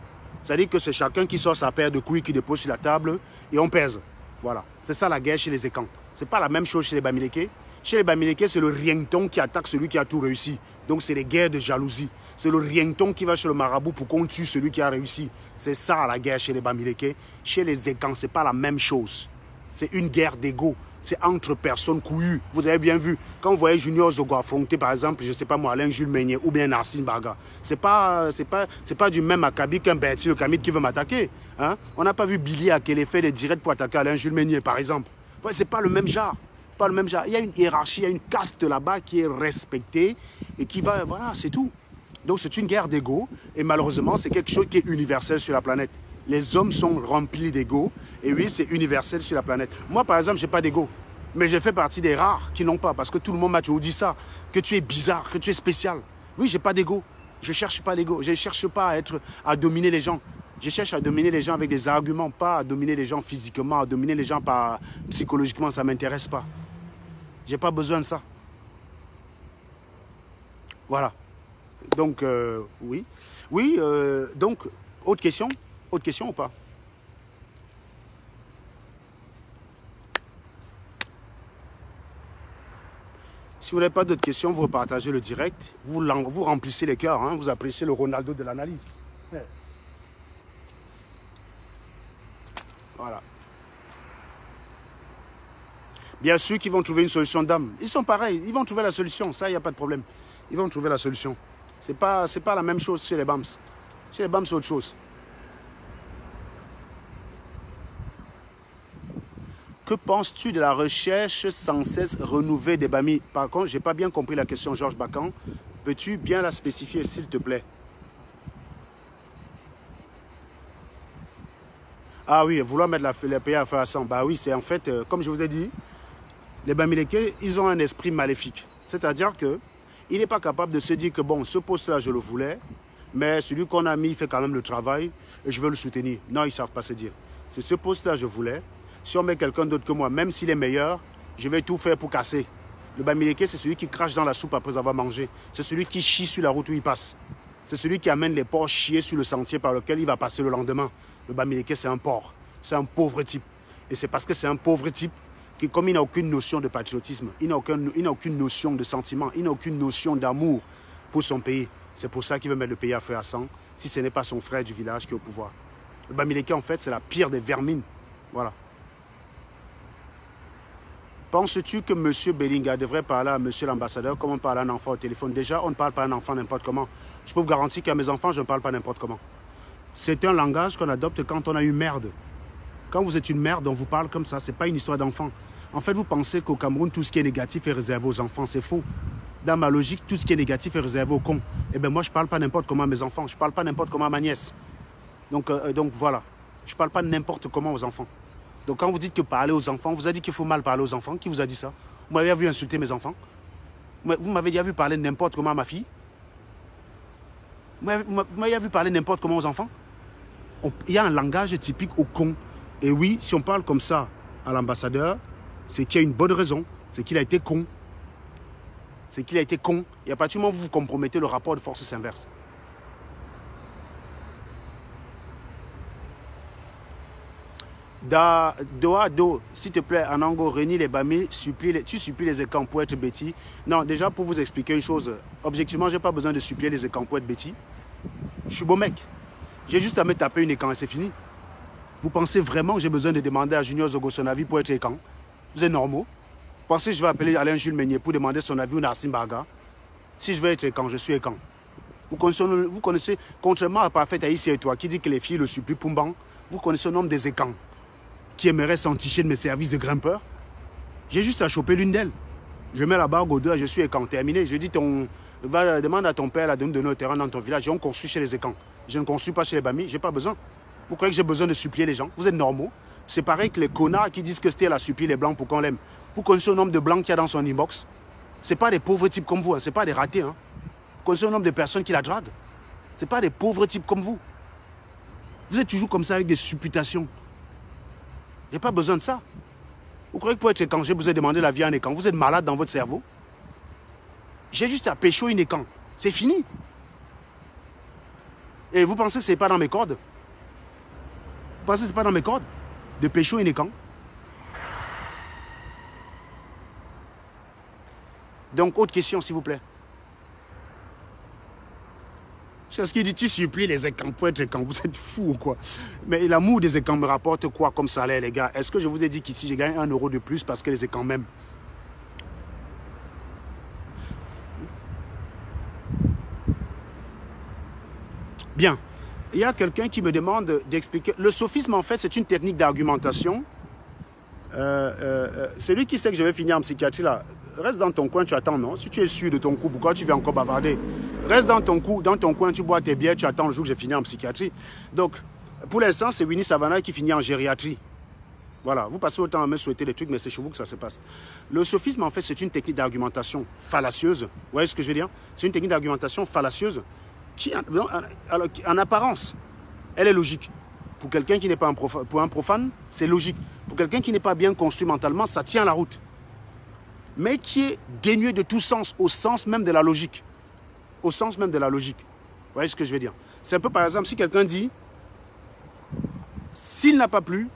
C'est-à-dire que c'est chacun qui sort sa paire de couilles, qui dépose sur la table et on pèse. Voilà. C'est ça la guerre chez les écans. Ce n'est pas la même chose chez les Bamileke. Chez les Bamileke, c'est le rienton qui attaque celui qui a tout réussi. Donc c'est des guerres de jalousie. C'est le rienton qui va chez le marabout pour qu'on tue celui qui a réussi. C'est ça la guerre chez les Bamileke. Chez les écans, ce n'est pas la même chose. C'est une guerre d'ego. C'est entre personnes couillues. Vous avez bien vu, quand vous voyez Junior Zogo affronter, par exemple, je ne sais pas moi, Alain Jules Meignet ou bien Narcine Baga, c'est pas du même acabit qu'un Bertie le Camille qui veut m'attaquer. Hein? On n'a pas vu Billy Akele faire des directs pour attaquer Alain Jules Meignet, par exemple. Ouais, c'est pas le même genre. Pas le même genre. Il y a une hiérarchie, il y a une caste là-bas qui est respectée et qui va... Voilà, c'est tout. Donc c'est une guerre d'ego et malheureusement, c'est quelque chose qui est universel sur la planète. Les hommes sont remplis d'ego et oui, c'est universel sur la planète. Moi, par exemple, je n'ai pas d'ego. Mais je fais partie des rares qui n'ont pas parce que tout le monde m'a toujours dit ça, que tu es bizarre, que tu es spécial. Oui, je n'ai pas d'ego. Je ne cherche pas l'ego. Je ne cherche pas à dominer les gens. Je cherche à dominer les gens avec des arguments, pas à dominer les gens physiquement, à dominer les gens psychologiquement. Ça ne m'intéresse pas. Je n'ai pas besoin de ça. Voilà. Donc, oui. Oui, donc, autre question? Autre question ou pas? Si vous n'avez pas d'autres questions, vous repartagez le direct. Vous remplissez les cœurs. Hein, vous appréciez le Ronaldo de l'analyse. Voilà. Bien sûr qu'ils vont trouver une solution d'âme. Ils sont pareils. Ils vont trouver la solution. Ça, il n'y a pas de problème. Ils vont trouver la solution. Ce n'est pas la même chose chez les BAMS. Chez les BAMS, c'est autre chose. Que penses-tu de la recherche sans cesse renouvelée des BAMI? Par contre, je n'ai pas bien compris la question, Georges Bacan. Peux-tu bien la spécifier, s'il te plaît? Ah oui, vouloir mettre les pays à faire à 100. Bah oui, c'est en fait, comme je vous ai dit, les Bamileke, ils ont un esprit maléfique. C'est-à-dire qu'il n'est pas capable de se dire que bon, ce poste-là, je le voulais, mais celui qu'on a mis, il fait quand même le travail et je veux le soutenir. Non, ils ne savent pas se dire. C'est ce poste-là, je voulais. Si on met quelqu'un d'autre que moi, même s'il est meilleur, je vais tout faire pour casser. Le Bamileke, c'est celui qui crache dans la soupe après avoir mangé. C'est celui qui chie sur la route où il passe. C'est celui qui amène les porcs chier sur le sentier par lequel il va passer le lendemain. Le Bamileke, c'est un porc. C'est un pauvre type. Et c'est parce que c'est un pauvre type que, comme il n'a aucune notion de patriotisme, il n'a aucune notion de sentiment, il n'a aucune notion d'amour pour son pays. C'est pour ça qu'il veut mettre le pays à feu à sang, si ce n'est pas son frère du village qui est au pouvoir. Le Bamileke, en fait, c'est la pire des vermines. Voilà. Penses-tu que M. Bellinga devrait parler à M. l'ambassadeur comme on parle à un enfant au téléphone? Déjà, on ne parle pas à un enfant n'importe comment. Je peux vous garantir qu'à mes enfants, je ne parle pas n'importe comment. C'est un langage qu'on adopte quand on a eu merde. Quand vous êtes une merde, on vous parle comme ça. Ce n'est pas une histoire d'enfant. En fait, vous pensez qu'au Cameroun, tout ce qui est négatif est réservé aux enfants. C'est faux. Dans ma logique, tout ce qui est négatif est réservé aux cons. Eh bien, moi, je ne parle pas n'importe comment à mes enfants. Je ne parle pas n'importe comment à ma nièce. Donc voilà. Je ne parle pas n'importe comment aux enfants. Donc quand vous dites que parler aux enfants, vous avez dit qu'il faut mal parler aux enfants. Qui vous a dit ça? Vous m'avez vu insulter mes enfants? Vous m'avez déjà vu parler n'importe comment à ma fille? Vous m'avez vu parler n'importe comment aux enfants? Il y a un langage typique au con. Et oui, si on parle comme ça à l'ambassadeur, c'est qu'il y a une bonne raison. C'est qu'il a été con. C'est qu'il a été con. Et à partir du moment où vous compromettez le rapport de force s'inverse. Do, s'il te plaît, Anango, Réni, les Bami, tu supplies les écans pour être bêtis. Non, déjà pour vous expliquer une chose, objectivement, je n'ai pas besoin de supplier les écans pour être bêtis. Je suis beau mec. J'ai juste à me taper une écan et c'est fini. Vous pensez vraiment que j'ai besoin de demander à Junior Zogo son avis pour être écan? Vous êtes normaux? Vous pensez que je vais appeler Alain Jules Meunier pour demander son avis ou Nassim Baga? Si je veux être écan, je suis écan. Vous connaissez, contrairement à Parfait Aïssi et toi, qui dit que les filles le supplient Poumban, vous connaissez le nombre des écans qui aimeraient s'enticher de mes services de grimpeur. J'ai juste à choper l'une d'elles. Je mets la barre au deux, je suis écan, terminé. Je dis, demande à ton père de nous donner un terrain dans ton village. On construit chez les écans. Je ne construis pas chez les Bamis, je n'ai pas besoin. Vous croyez que j'ai besoin de supplier les gens? Vous êtes normaux? C'est pareil que les connards qui disent que Stella a supplié les blancs pour qu'on l'aime. Vous connaissez le nombre de blancs qu'il y a dans son inbox? Ce n'est pas des pauvres types comme vous, hein. Ce n'est pas des ratés. Hein. Vous connaissez le nombre de personnes qui la draguent? Ce n'est pas des pauvres types comme vous. Vous êtes toujours comme ça avec des supputations. Il n'y a pas besoin de ça. Vous croyez que pour être écan, j'ai besoin de demander la vie à un écan? Vous êtes malade dans votre cerveau? J'ai juste à pécho une écan. C'est fini. Et vous pensez que ce n'est pas dans mes cordes? Vous pensez que ce n'est pas dans mes cordes de pécho une écan? Donc, autre question, s'il vous plaît. C'est ce qu'il dit, tu supplies les écans pour être écan. Vous êtes fous ou quoi? Mais l'amour des écans me rapporte quoi comme salaire, les gars? Est-ce que je vous ai dit qu'ici, j'ai gagné 1 euro de plus parce que les écans m'aiment? Bien. Il y a quelqu'un qui me demande d'expliquer. Le sophisme, en fait, c'est une technique d'argumentation. Celui qui sait que je vais finir en psychiatrie, là, reste dans ton coin, tu attends, non? Si tu es sûr de ton coup, pourquoi tu vas encore bavarder? Reste dans ton coin, tu bois tes bières, tu attends le jour que j'ai fini en psychiatrie. Donc, pour l'instant, c'est Winnie Savannah qui finit en gériatrie. Voilà, vous passez autant à me souhaiter des trucs, mais c'est chez vous que ça se passe. Le sophisme, en fait, c'est une technique d'argumentation fallacieuse. Vous voyez ce que je veux dire? C'est une technique d'argumentation fallacieuse qui, en apparence, elle est logique. Pour quelqu'un qui n'est pas un profane, c'est logique. Pour quelqu'un qui n'est pas bien construit mentalement, ça tient la route. Mais qui est dénué de tout sens, au sens même de la logique. Au sens même de la logique. Vous voyez ce que je veux dire? C'est un peu, par exemple, si quelqu'un dit, s'il n'a pas plu,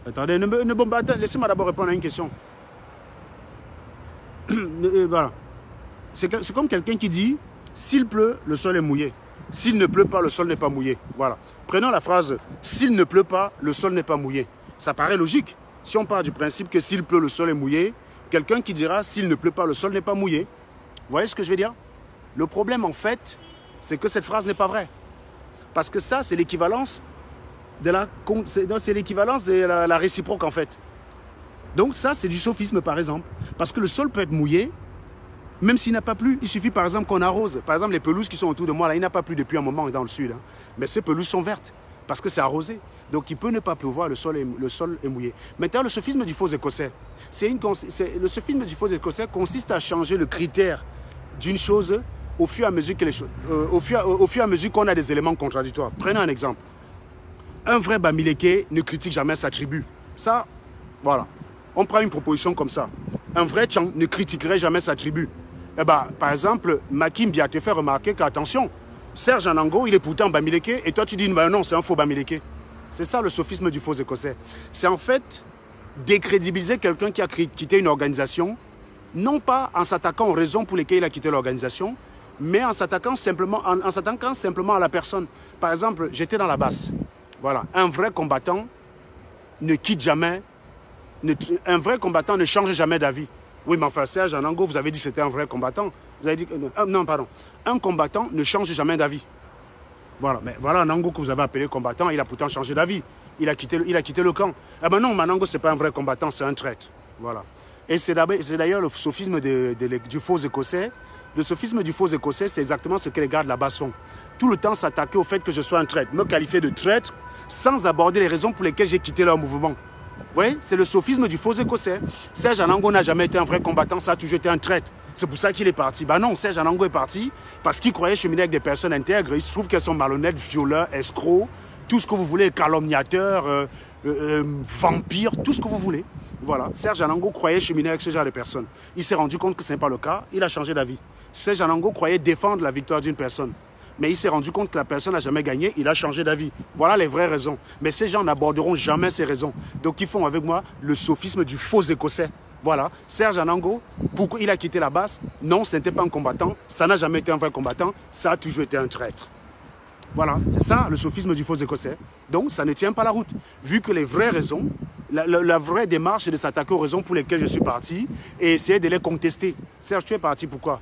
attendez, laissez-moi d'abord répondre à une question. Voilà. C'est comme quelqu'un qui dit, s'il pleut, le sol est mouillé. S'il ne pleut pas, le sol n'est pas mouillé. Voilà. Prenons la phrase, s'il ne pleut pas, le sol n'est pas mouillé. Ça paraît logique. Si on part du principe que s'il pleut, le sol est mouillé, quelqu'un qui dira, s'il ne pleut pas, le sol n'est pas mouillé. Vous voyez ce que je veux dire? Le problème, en fait, c'est que cette phrase n'est pas vraie. Parce que ça, c'est l'équivalence de la réciproque, en fait. Donc ça, c'est du sophisme, par exemple. Parce que le sol peut être mouillé, même s'il n'a pas plu. Il suffit, par exemple, qu'on arrose. Par exemple, les pelouses qui sont autour de moi, là, il n'a pas plu depuis un moment dans le sud. Hein. Mais ces pelouses sont vertes, parce que c'est arrosé. Donc, il peut ne pas pleuvoir, le sol est mouillé. Maintenant, le sophisme du faux écossais. Le sophisme du faux écossais consiste à changer le critère d'une chose au fur et à mesure qu'on a des éléments contradictoires. Prenez un exemple. Un vrai Bamileke ne critique jamais sa tribu. Ça, voilà. On prend une proposition comme ça. Un vrai Tchang ne critiquerait jamais sa tribu. Eh ben, par exemple, Makim Bia te fait remarquer qu'attention, Serge Anango, il est pourtant Bamileke, et toi tu dis ben non, c'est un faux Bamileke. C'est ça le sophisme du faux écossais. C'est en fait décrédibiliser quelqu'un qui a quitté une organisation, non pas en s'attaquant aux raisons pour lesquelles il a quitté l'organisation, mais en s'attaquant simplement à la personne. Par exemple, j'étais dans la basse. Voilà, un vrai combattant ne quitte jamais. Un vrai combattant ne change jamais d'avis. Oui, mais enfin, Serge Anango, vous avez dit que c'était un vrai combattant. Vous avez dit que... non, pardon. Un combattant ne change jamais d'avis. Voilà, mais voilà Anango que vous avez appelé combattant, il a pourtant changé d'avis. Il a quitté le camp. Ah ben non, Anango, ce n'est pas un vrai combattant, c'est un traître. Voilà. Et c'est d'ailleurs le sophisme du faux écossais. Le sophisme du faux écossais, c'est exactement ce que les gars de la base font. Tout le temps s'attaquer au fait que je sois un traître, me qualifier de traître sans aborder les raisons pour lesquelles j'ai quitté leur mouvement. Vous voyez, c'est le sophisme du faux écossais. Serge Anango n'a jamais été un vrai combattant, ça a toujours été un traître. C'est pour ça qu'il est parti. Ben non, Serge Anango est parti parce qu'il croyait cheminer avec des personnes intègres. Il se trouve qu'elles sont malhonnêtes, violeurs, escrocs, tout ce que vous voulez, calomniateurs, vampires, tout ce que vous voulez. Voilà, Serge Anango croyait cheminer avec ce genre de personnes. Il s'est rendu compte que ce n'est pas le cas, il a changé d'avis. Serge Anango croyait défendre la victoire d'une personne. Mais il s'est rendu compte que la personne n'a jamais gagné, il a changé d'avis. Voilà les vraies raisons. Mais ces gens n'aborderont jamais ces raisons. Donc ils font avec moi le sophisme du faux écossais. Voilà, Serge Anango, pourquoi il a quitté la base? Non, ce n'était pas un combattant, ça n'a jamais été un vrai combattant, ça a toujours été un traître. Voilà, c'est ça le sophisme du faux écossais. Donc ça ne tient pas la route. Vu que les vraies raisons, la vraie démarche c'est de s'attaquer aux raisons pour lesquelles je suis parti et essayer de les contester. Serge, tu es parti pourquoi?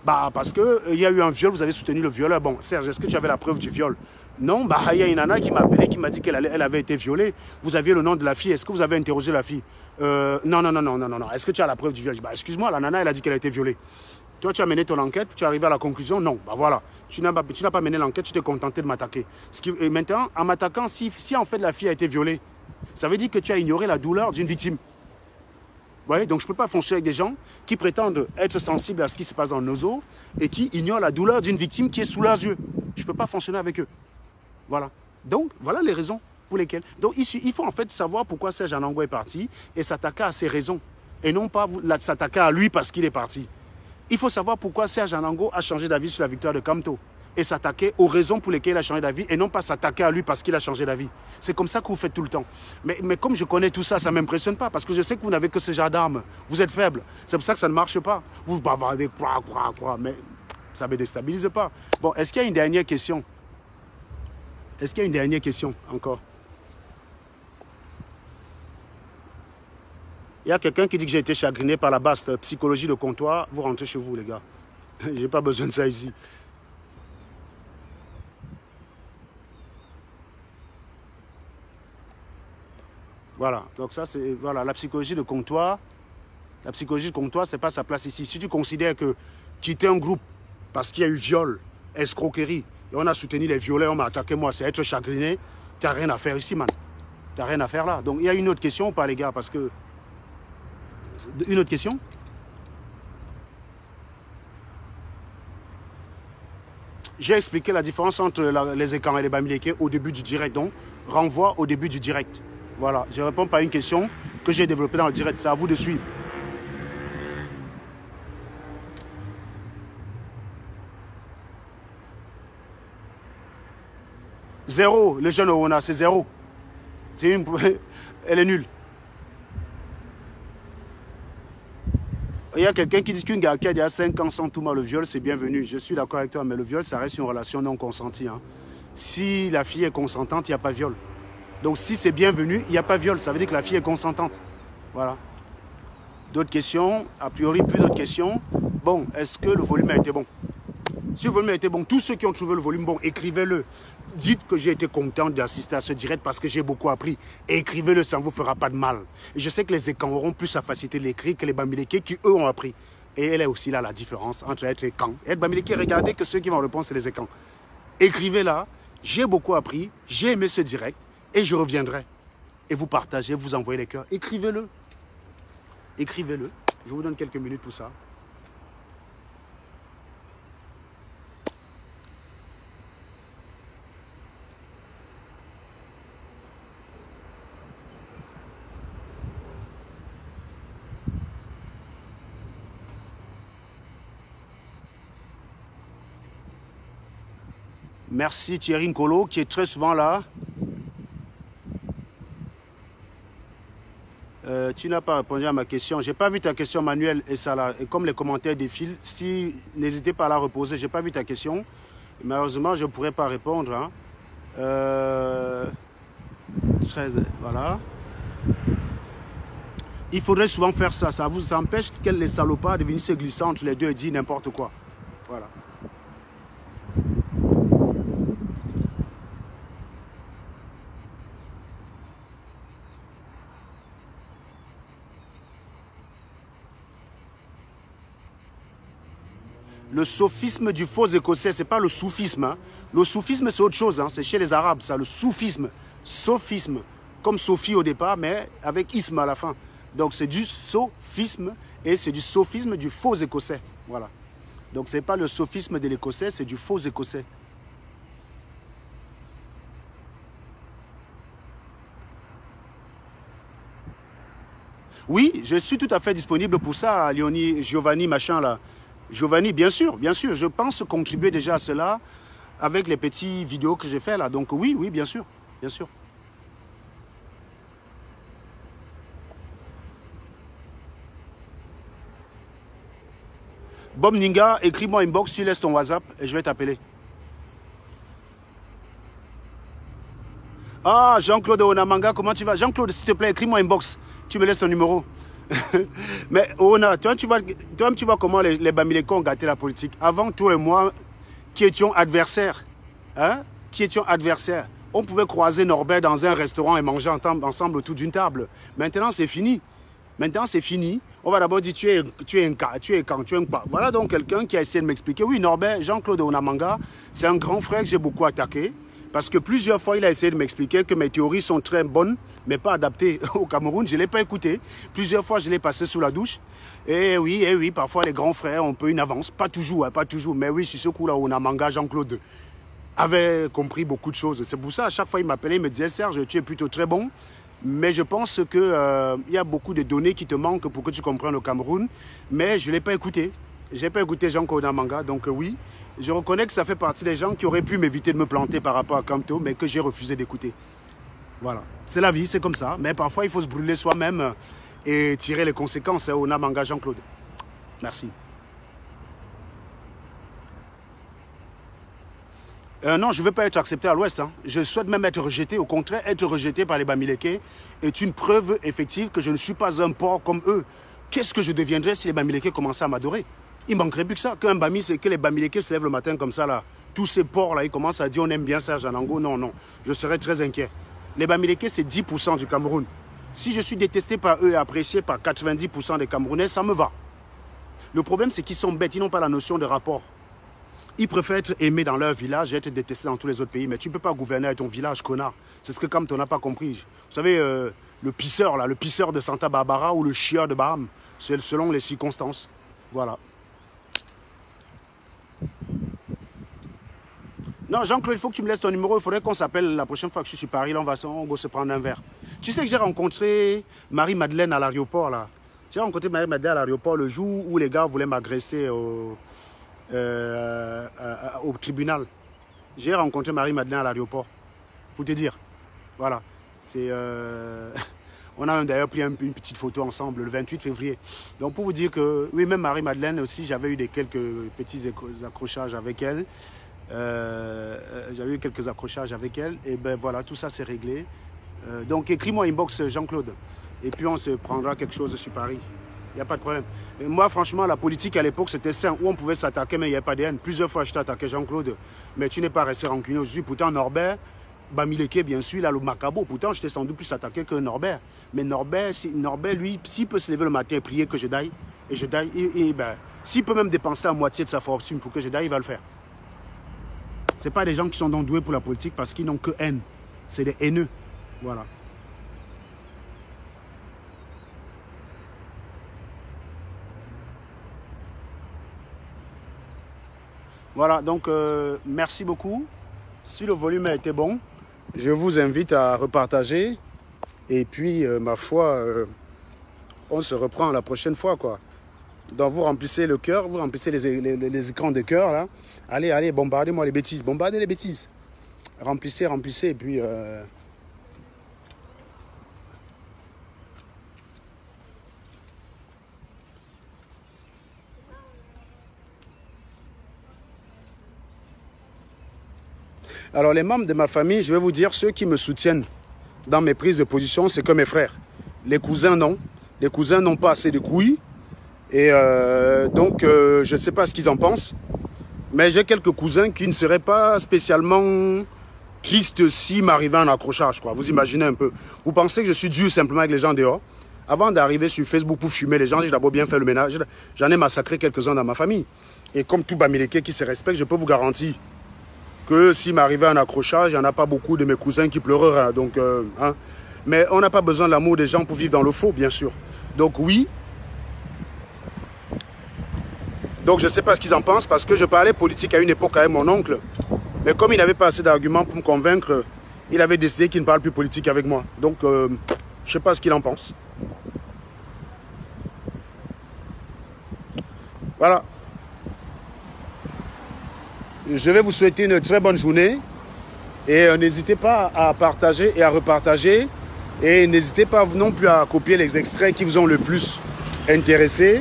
Bah parce qu'il y a eu un viol, vous avez soutenu le violeur. Bon, Serge, est-ce que tu avais la preuve du viol? Non, bah il y a une nana qui m'a appelé, qui m'a dit qu'elle avait été violée. Vous aviez le nom de la fille, est-ce que vous avez interrogé la fille? Non. Est-ce que tu as la preuve du viol? Bah excuse-moi, la nana elle a dit qu'elle a été violée. Toi, tu as mené ton enquête, tu es arrivé à la conclusion, non. Bah voilà, tu n'as pas mené l'enquête, tu t'es contenté de m'attaquer. Et maintenant, en m'attaquant, si en fait la fille a été violée, ça veut dire que tu as ignoré la douleur d'une victime. Vous voyez, donc je ne peux pas fonctionner avec des gens qui prétendent être sensibles à ce qui se passe dans nos os et qui ignorent la douleur d'une victime qui est sous leurs yeux. Je ne peux pas fonctionner avec eux. Voilà. Donc, voilà les raisons pour lesquelles. Donc, il faut en fait savoir pourquoi Serge Anango est parti et s'attaquer à ses raisons. Et non pas s'attaquer à lui parce qu'il est parti. Il faut savoir pourquoi Serge Anango a changé d'avis sur la victoire de Kamto et s'attaquer aux raisons pour lesquelles il a changé d'avis et non pas s'attaquer à lui parce qu'il a changé d'avis. C'est comme ça que vous faites tout le temps. Mais comme je connais tout ça, ça ne m'impressionne pas parce que je sais que vous n'avez que ce genre d'armes. Vous êtes faible. C'est pour ça que ça ne marche pas. Vous bavardez, mais ça ne me déstabilise pas. Bon, est-ce qu'il y a une dernière question? Est-ce qu'il y a une dernière question encore? Il y a quelqu'un qui dit que j'ai été chagriné par la basse psychologie de comptoir. Vous rentrez chez vous, les gars. Je n'ai pas besoin de ça ici. Voilà. Donc ça, c'est voilà, la psychologie de comptoir. La psychologie de comptoir, ce n'est pas sa place ici. Si tu considères que quitter un groupe parce qu'il y a eu viol, escroquerie, et on a soutenu les violeurs, on m'a attaqué moi, c'est être chagriné, tu n'as rien à faire ici, man. Tu n'as rien à faire là. Donc il y a une autre question ou pas, les gars? Parce que... Une autre question? J'ai expliqué la différence entre les Ekans et les Bamileke au début du direct. Donc, renvoi au début du direct. Voilà, je ne réponds pas à une question que j'ai développée dans le direct. C'est à vous de suivre. Zéro, le jeune Orona, c'est zéro. C'est une... Elle est nulle. Il y a quelqu'un qui dit qu'une gars qui a déjà 5 ans sans tout mal, le viol, c'est bienvenu. Je suis d'accord avec toi, mais le viol, ça reste une relation non consentie. Hein. Si la fille est consentante, il n'y a pas viol. Donc si c'est bienvenu, il n'y a pas viol. Ça veut dire que la fille est consentante. Voilà. D'autres questions? A priori, plus d'autres questions. Bon, est-ce que le volume a été bon? Si le volume a été bon, tous ceux qui ont trouvé le volume bon, écrivez-le. Dites que j'ai été content d'assister à ce direct parce que j'ai beaucoup appris. Et écrivez-le, ça ne vous fera pas de mal. Et je sais que les Ekans auront plus à faciliter l'écrit que les Bamileke qui, eux, ont appris. Et elle est aussi là la différence entre être Ekan et être Bamileke. Regardez que ceux qui vont répondre, c'est les Ekans. Écrivez-là, j'ai beaucoup appris, j'ai aimé ce direct et je reviendrai. Et vous partagez, vous envoyez les cœurs. Écrivez-le. Écrivez-le. Je vous donne quelques minutes pour ça. Merci Thierry Nkolo qui est très souvent là. Tu n'as pas répondu à ma question. Je n'ai pas vu ta question, Manuel et Salah. Et comme les commentaires défilent, n'hésitez pas à la reposer. Je n'ai pas vu ta question. Malheureusement, je ne pourrais pas répondre. Hein. 13, voilà. Il faudrait souvent faire ça. Ça vous empêche que les salopards de venir se glisser entre les deux et dire n'importe quoi. Voilà. Le sophisme du faux écossais, ce n'est pas le soufisme. Hein. Le soufisme, c'est autre chose. Hein. C'est chez les Arabes, ça, le soufisme. Sophisme, comme Sophie au départ, mais avec isme à la fin. Donc, c'est du sophisme et c'est du sophisme du faux écossais. Voilà. Donc, ce n'est pas le sophisme de l'écossais, c'est du faux écossais. Oui, je suis tout à fait disponible pour ça, Léonie, Giovanni, machin là. Giovanni, bien sûr, je pense contribuer déjà à cela avec les petits vidéos que j'ai fait là. Donc oui, bien sûr, bien sûr. Bob Ninga, écris-moi inbox, tu laisses ton WhatsApp et je vais t'appeler. Ah, Jean-Claude Onamanga, comment tu vas? Jean-Claude, s'il te plaît, écris-moi inbox. Tu me laisses ton numéro. Mais Ona, toi, tu vois comment les Bamileke ont gâté la politique. Avant, toi et moi, qui étions adversaires, hein? Qui étions adversaires, on pouvait croiser Norbert dans un restaurant et manger ensemble autour d'une table. Maintenant, c'est fini. Maintenant, c'est fini. On va d'abord dire, tu es un pas. Voilà donc quelqu'un qui a essayé de m'expliquer. Oui, Norbert, Jean-Claude Onamanga, c'est un grand frère que j'ai beaucoup attaqué. Parce que plusieurs fois, il a essayé de m'expliquer que mes théories sont très bonnes, mais pas adaptées au Cameroun. Je ne l'ai pas écouté. Plusieurs fois, je l'ai passé sous la douche. Et oui, parfois, les grands frères ont un peu une avance. Pas toujours, hein, pas toujours. Mais oui, sur ce coup-là, Onamanga, Jean-Claude avait compris beaucoup de choses. C'est pour ça, à chaque fois, il m'appelait, il me disait, Serge, tu es plutôt très bon. Mais je pense qu'il y a beaucoup de données qui te manquent pour que tu comprennes le Cameroun. Mais je ne l'ai pas écouté. Je n'ai pas écouté Jean-Claude Onamanga, donc oui. Je reconnais que ça fait partie des gens qui auraient pu m'éviter de me planter par rapport à Kamto, mais que j'ai refusé d'écouter. Voilà. C'est la vie, c'est comme ça. Mais parfois, il faut se brûler soi-même et tirer les conséquences. Onamanga Jean-Claude. Merci. Non, je ne veux pas être accepté à l'Ouest. Hein. Je souhaite même être rejeté. Au contraire, être rejeté par les Bamileke est une preuve effective que je ne suis pas un porc comme eux. Qu'est-ce que je deviendrais si les Bamileke commençaient à m'adorer? Il ne manquerait plus que ça. Qu'un Bami, c'est que les Bamileke se lèvent le matin comme ça, là. Tous ces porcs-là, ils commencent à dire on aime bien Serge Anango. Non, non. Je serais très inquiet. Les Bamileke, c'est 10% du Cameroun. Si je suis détesté par eux et apprécié par 90% des Camerounais, ça me va. Le problème, c'est qu'ils sont bêtes. Ils n'ont pas la notion de rapport. Ils préfèrent être aimés dans leur village et être détestés dans tous les autres pays. Mais tu ne peux pas gouverner avec ton village, connard. C'est ce que Kamto n'a pas compris. Vous savez, le pisseur, là, le pisseur de Santa Barbara ou le chieur de Baham, c'est selon les circonstances. Voilà. Non, Jean-Claude, il faut que tu me laisses ton numéro. Il faudrait qu'on s'appelle la prochaine fois que je suis sur Paris. Là, on va se prendre un verre. Tu sais que j'ai rencontré Marie-Madeleine à l'aéroport, là. J'ai rencontré Marie-Madeleine à l'aéroport le jour où les gars voulaient m'agresser au tribunal. J'ai rencontré Marie-Madeleine à l'aéroport. Pour te dire. Voilà. C'est... On a d'ailleurs pris une petite photo ensemble le 28 février. Donc pour vous dire que, oui, même Marie-Madeleine aussi, j'avais eu quelques petits accrochages avec elle. J'avais eu quelques accrochages avec elle. Et ben voilà, tout ça c'est réglé. Donc écris-moi inbox Jean-Claude. Et puis on se prendra quelque chose sur Paris. Il n'y a pas de problème. Et moi, franchement, la politique à l'époque, c'était sain. Où on pouvait s'attaquer, mais il n'y avait pas de haine. Plusieurs fois, je t'ai attaqué Jean-Claude. Mais tu n'es pas resté rancunier aujourd'hui. Pourtant, Norbert, Bamileke, bien sûr, là, le Macabo. Pourtant, je t'ai sans doute plus attaqué que Norbert. Mais Norbert, lui, s'il peut se lever le matin et prier que je daille, et je daille, ben, s'il peut même dépenser la moitié de sa fortune pour que je daille, il va le faire. Ce n'est pas des gens qui sont donc doués pour la politique parce qu'ils n'ont que haine. C'est des haineux. Voilà. Voilà, donc merci beaucoup. Si le volume a été bon, je vous invite à repartager. Et puis, ma foi, on se reprend la prochaine fois, quoi. Donc, vous remplissez le cœur, vous remplissez les écrans de cœur, là. Allez, allez, bombardez-moi les bêtises. Bombardez les bêtises. Remplissez, remplissez, et puis... Alors, les membres de ma famille, je vais vous dire, ceux qui me soutiennent dans mes prises de position, c'est que mes frères. Les cousins, non. Les cousins n'ont pas assez de couilles. Et donc, je ne sais pas ce qu'ils en pensent. Mais j'ai quelques cousins qui ne seraient pas spécialement tristes s'il m'arrivait un accrochage, quoi. Vous imaginez un peu. Vous pensez que je suis dur simplement avec les gens dehors? Avant d'arriver sur Facebook pour fumer les gens, j'ai d'abord bien fait le ménage. J'en ai massacré quelques-uns dans ma famille. Et comme tout Bamileke qui se respecte, je peux vous garantir que s'il m'arrivait un accrochage, il n'y en a pas beaucoup de mes cousins qui pleureraient. Donc, hein. Mais on n'a pas besoin de l'amour des gens pour vivre dans le faux, bien sûr. Donc oui. Donc je ne sais pas ce qu'ils en pensent parce que je parlais politique à une époque avec mon oncle. Mais comme il n'avait pas assez d'arguments pour me convaincre, il avait décidé qu'il ne parle plus politique avec moi. Donc je ne sais pas ce qu'il en pense. Voilà. Je vais vous souhaiter une très bonne journée. Et n'hésitez pas à partager et à repartager. Et n'hésitez pas non plus à copier les extraits qui vous ont le plus intéressé.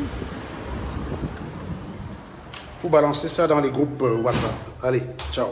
faut balancer ça dans les groupes WhatsApp. Allez, ciao.